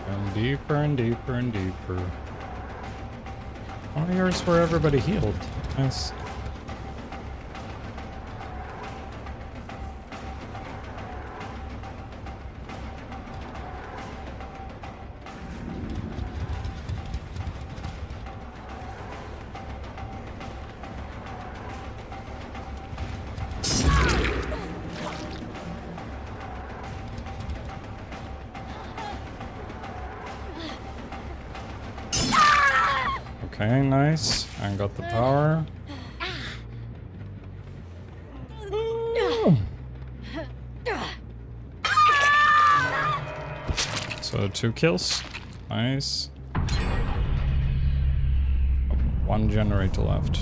And deeper and deeper and deeper. Oh, here's where everybody healed. Nice. Okay, nice. I got the power. So 2 kills. Nice. 1 generator left.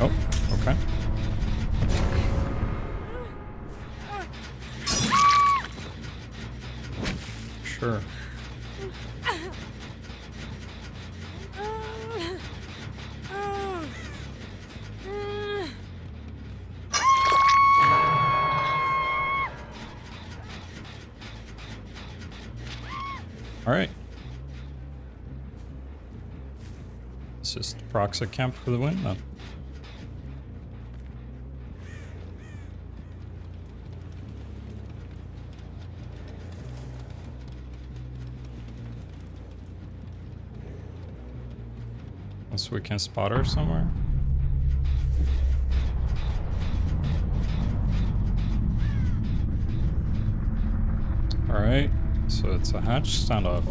Oh, okay. Sure. All right. It's just proxy camp for the win, then. Unless we can spot her somewhere. All right. So it's a hatch standoff.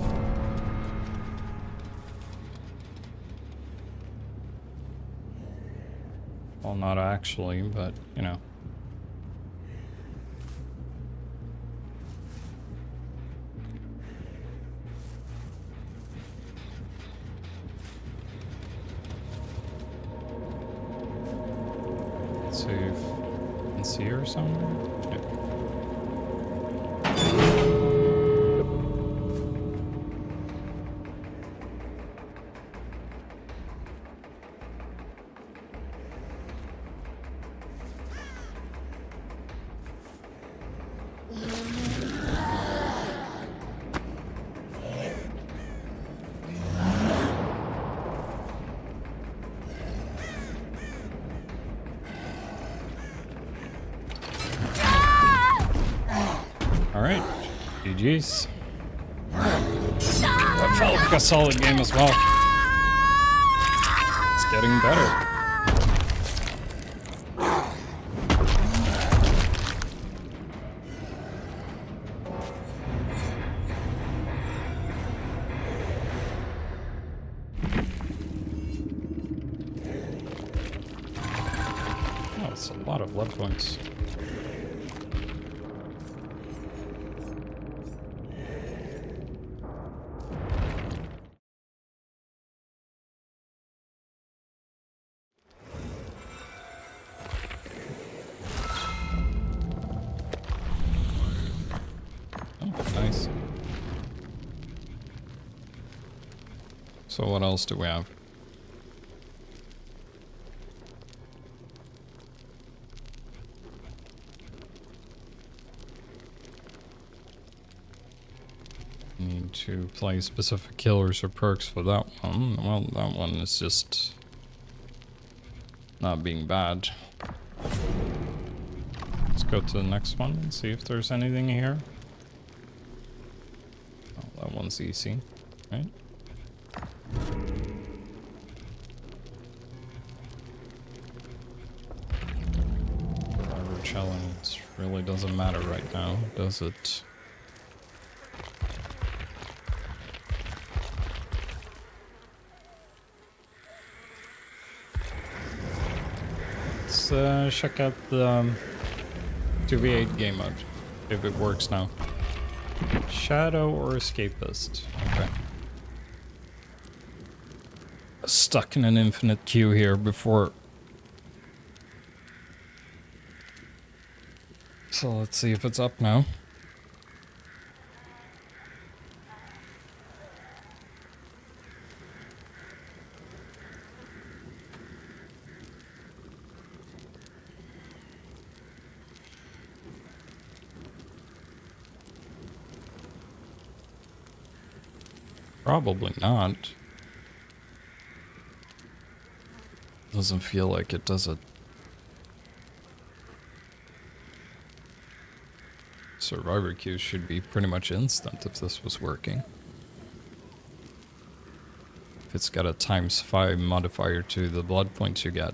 Well, not actually, but, you know. Let's see if I can see her somewhere. Yeah. Alright, GG's. That felt like a solid game as well. It's getting better. Oh, it's a lot of blood points. Nice. So what else do we have? Need to play specific killers or perks for that one. Well, that one is just not being bad. Let's go to the next one and see if there's anything here. Oh, that one's easy, right? Survivor challenge really doesn't matter right now, does it? Let's check out the 2v8 game mode, if it works now. Shadow or escapist? Okay. Stuck in an infinite queue here before. So let's see if it's up now. Probably not. Doesn't feel like it, does it? Survivor queues should be pretty much instant if this was working. If it's got a ×5 modifier to the blood points you get.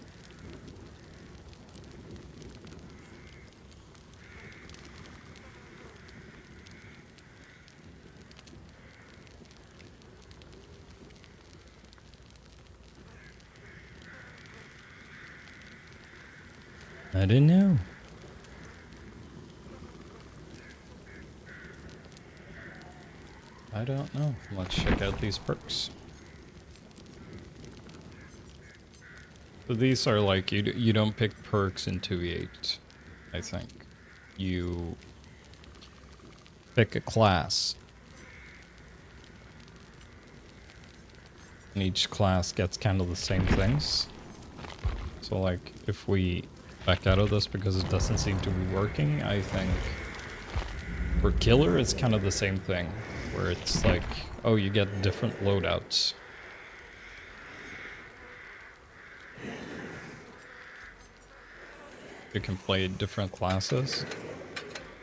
I didn't know. I don't know. Let's check out these perks. So these are like, you don't pick perks in 2v8, I think. You pick a class. And each class gets kind of the same things. So like, if we back out of this because it doesn't seem to be working, I think for killer it's kind of the same thing, where it's like, oh, you get different loadouts. You can play different classes,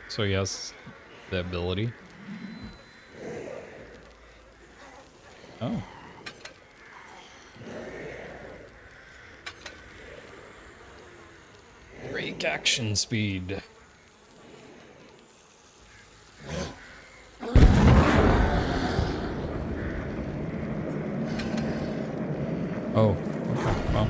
so he has the ability. Oh. Break action speed. Oh, okay, well.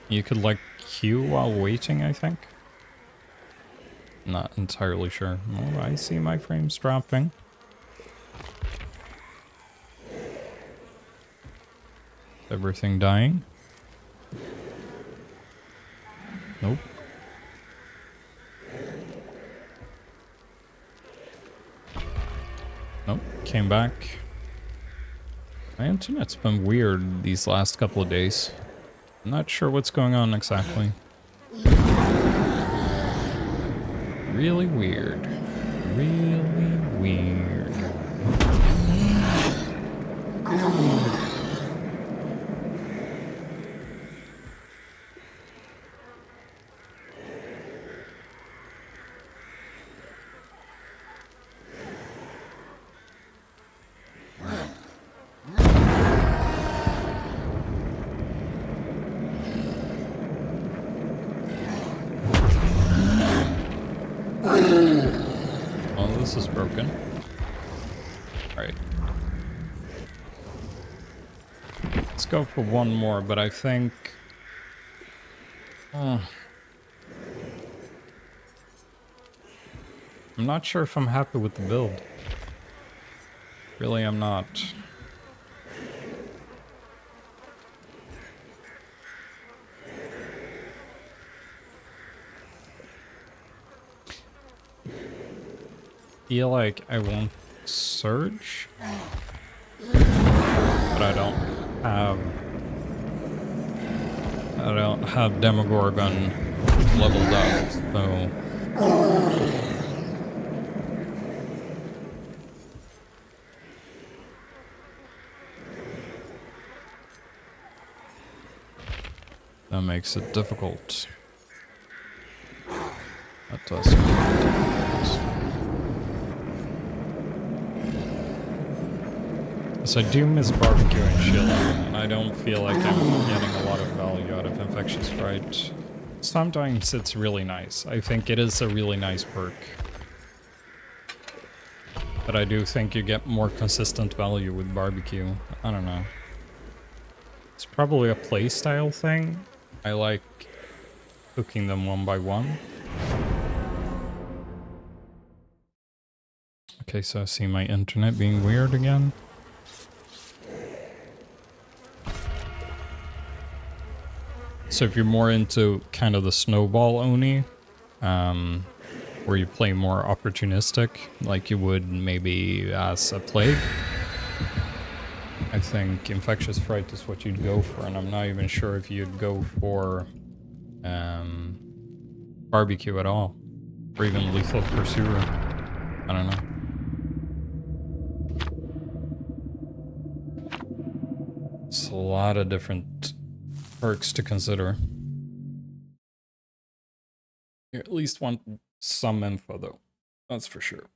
You could like queue while waiting, I think. Not entirely sure. Oh, I see my frames dropping. Everything dying? Nope. Nope, came back. My internet's been weird these last couple of days. I'm not sure what's going on exactly. Really weird. Really weird. this is broken. Alright. Let's go for one more, but I think... I'm not sure if I'm happy with the build. Really, I'm not. Feel like I won't surge, but I don't have Demogorgon leveled up, so that makes it difficult. That does make it difficult. So I do miss barbecue and chilling, and I don't feel like I'm getting a lot of value out of Infectious Fright. Sometimes it's really nice. I think it is a really nice perk. But I do think you get more consistent value with barbecue. I don't know. It's probably a playstyle thing. I like cooking them one by one. Okay, so I see my internet being weird again. So if you're more into kind of the snowball Oni, where you play more opportunistic, like you would maybe as a plague, I think Infectious Fright is what you'd go for, and I'm not even sure if you'd go for barbecue at all, or even Lethal Pursuer. I don't know. It's a lot of different perks to consider. You at least want some info though, that's for sure.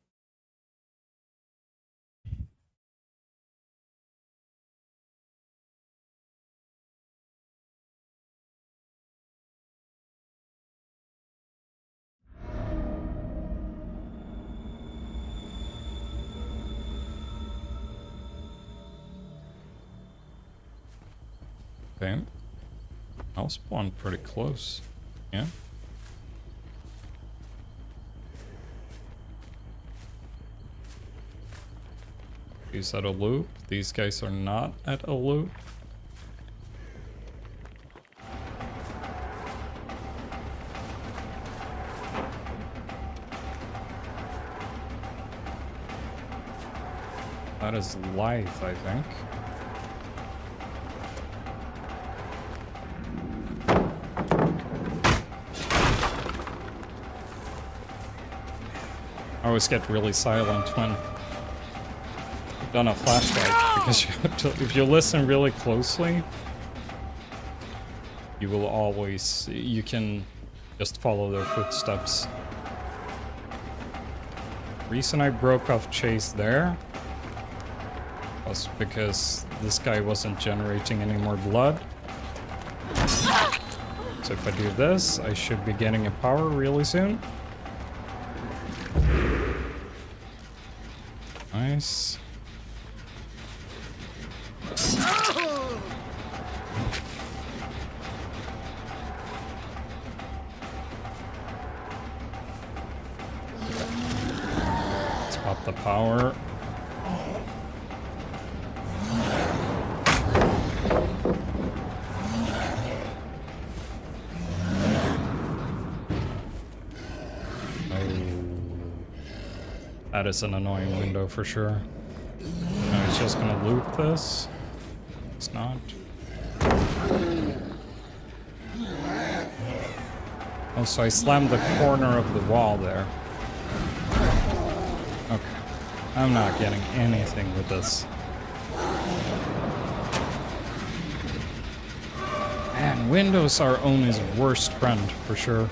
Okay. I'll spawn pretty close. Yeah. He's at a loop. These guys are not at a loop. That is Lithe, I think. I always get really silent when I've done a flashlight, because if you listen really closely, you will always, you can just follow their footsteps. The reason I broke off chase there was because this guy wasn't generating any more blood. So if I do this, I should be getting a power really soon. Nice. Let's pop the power. That is an annoying window for sure. Now he's just gonna loop this. It's not. Oh, so I slammed the corner of the wall there. Okay. I'm not getting anything with this. Man, windows are Oni's worst friend for sure.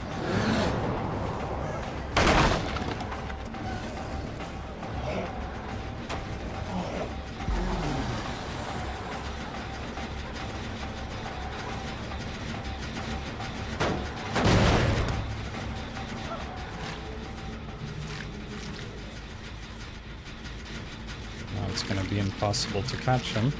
gonna be impossible to catch him.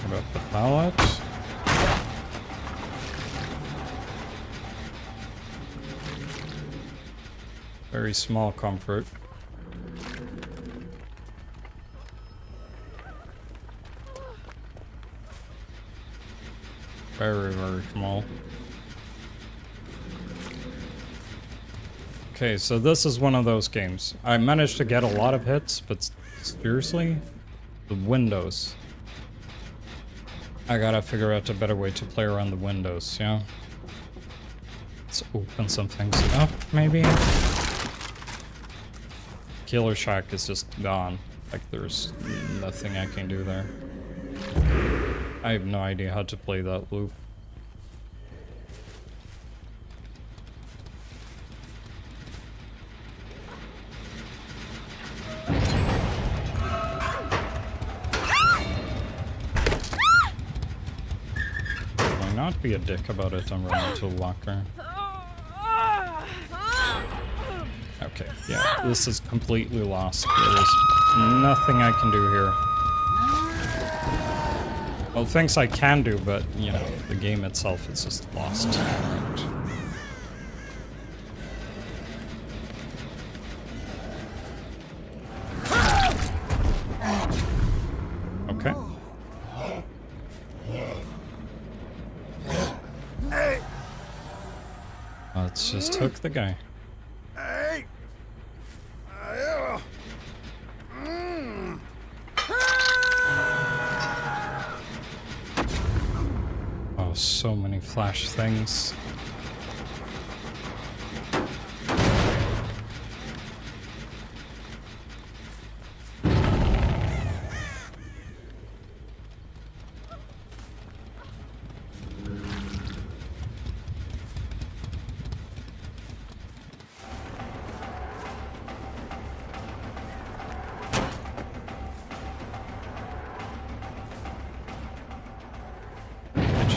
About the pallet. Very small comfort. Very, very small. Okay, so this is one of those games. I managed to get a lot of hits, but seriously? The windows. I gotta figure out a better way to play around the windows, yeah? Let's open some things up, maybe? Killer Shack is just gone. Like, there's nothing I can do there. I have no idea how to play that loop. Why not be a dick about it and run into a locker? Okay, yeah, this is completely lost. There is nothing I can do here. Well, things I can do, but, you know, the game itself is just lost. Right. Okay. Let's just hook the guy. Oh, so many flash things.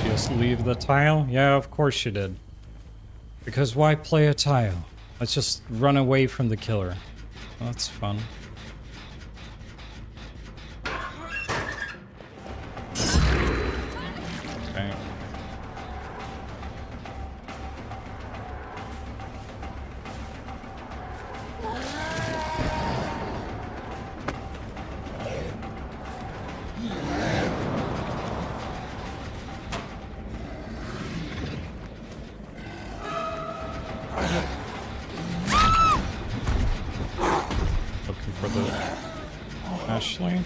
Just leave the tile? Yeah, of course she did. Because why play a tile? Let's just run away from the killer. Well, that's fun. Okay. Looking for the Ashley.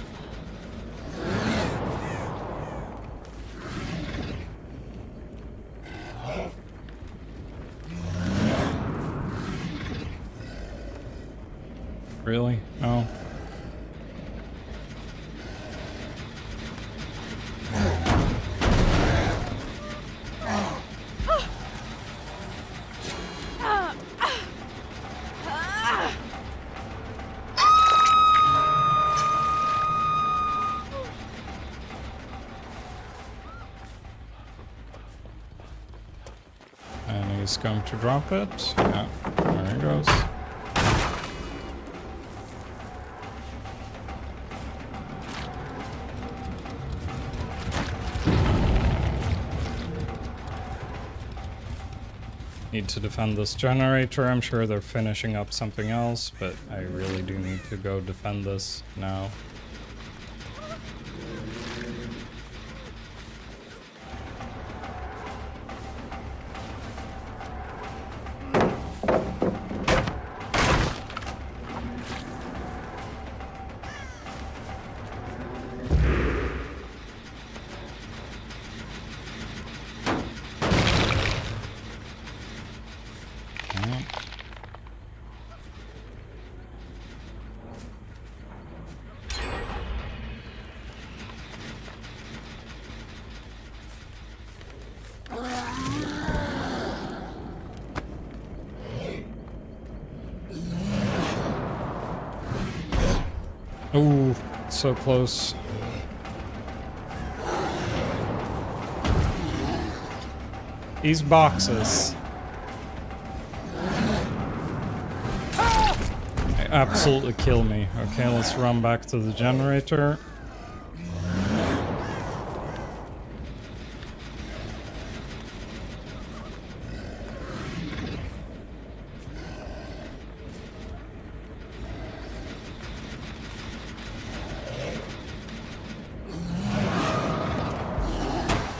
Really? Oh. And he's going to drop it. Yeah, there he goes. Need to defend this generator. I'm sure they're finishing up something else, but I really do need to go defend this now. Oh, so close. These boxes. They absolutely kill me. Okay, let's run back to the generator.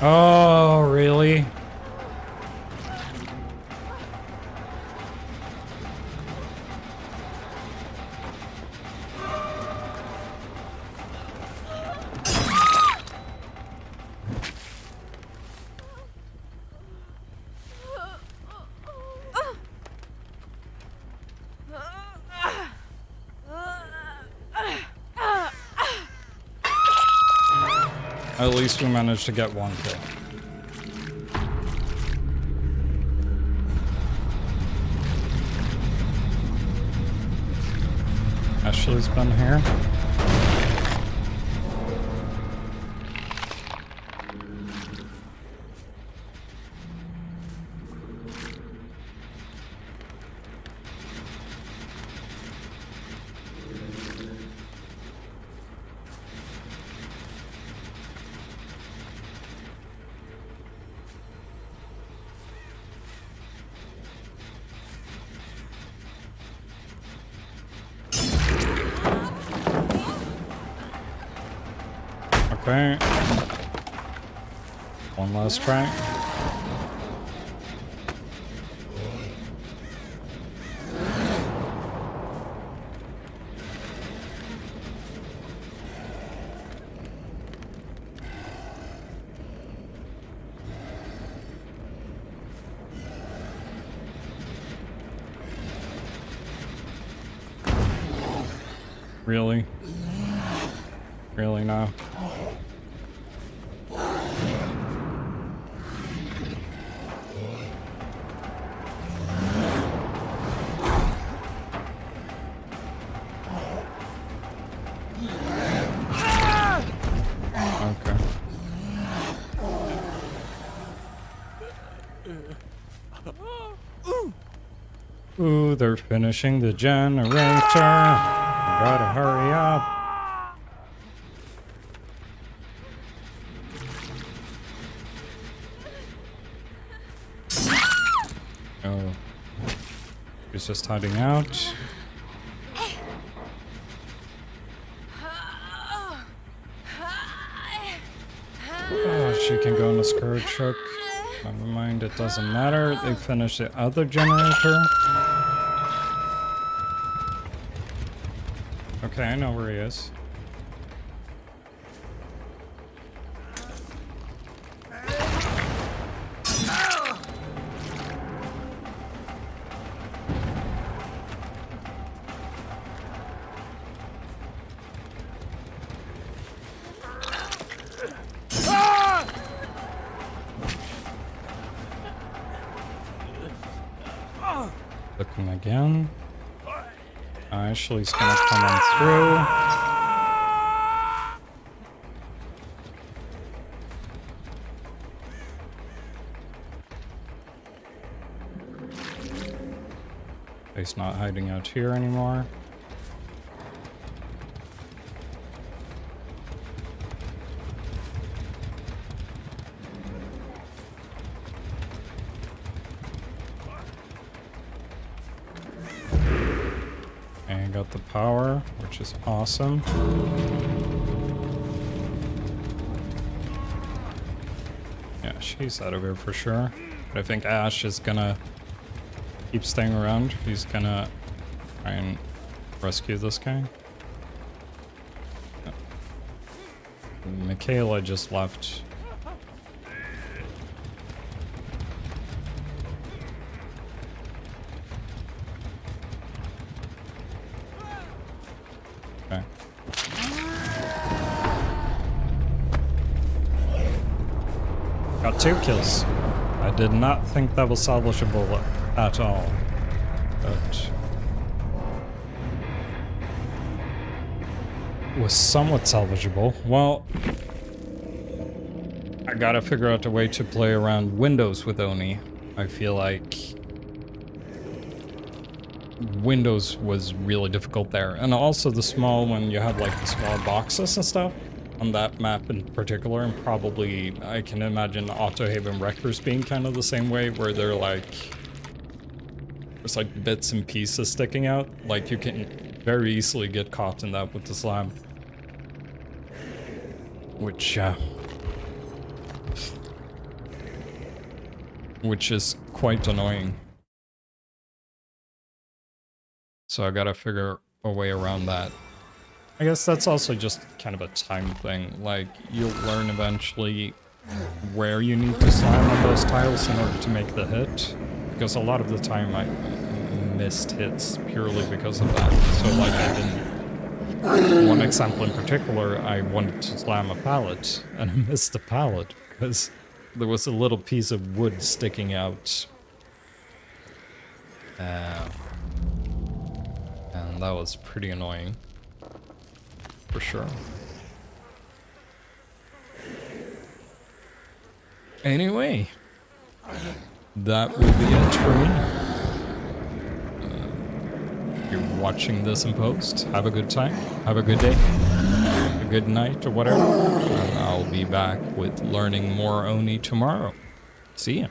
Oh, really? At least we managed to get one kill. Ashley's been here. Okay. One last try. Really? Really now? Ooh, they're finishing the generator. Gotta hurry up. Oh. He's just hiding out. Oh, she can go on a scourge hook. Never mind, it doesn't matter. They finished the other generator. Okay, I know where he is. Looking again. Ashley's gonna come on through. He's not hiding out here anymore. And got the power, which is awesome. Yeah, she's out of here for sure. But I think Ash is gonna keep staying around. He's gonna try and rescue this guy. Michaela just left. Okay. Got 2 kills. I did not think that was salvageable at all, but it was somewhat salvageable. Well, I gotta figure out a way to play around windows with Oni. I feel like windows was really difficult there. And also the small, when you have like the small boxes and stuff on that map in particular, and probably I can imagine Autohaven Wreckers being kind of the same way, where they're like, there's like bits and pieces sticking out. Like you can very easily get caught in that with the slab. Which is quite annoying. So I gotta figure a way around that. I guess that's also just kind of a time thing. Like, you'll learn eventually where you need to slam on those tiles in order to make the hit. Because a lot of the time I missed hits purely because of that. So like I didn't... One example in particular, I wanted to slam a pallet, and I missed the pallet because there was a little piece of wood sticking out. And that was pretty annoying. For sure. Anyway, that will be it for me. If you're watching this in post, have a good time, have a good day, a good night, or whatever. And I'll be back with learning more Oni tomorrow. See ya.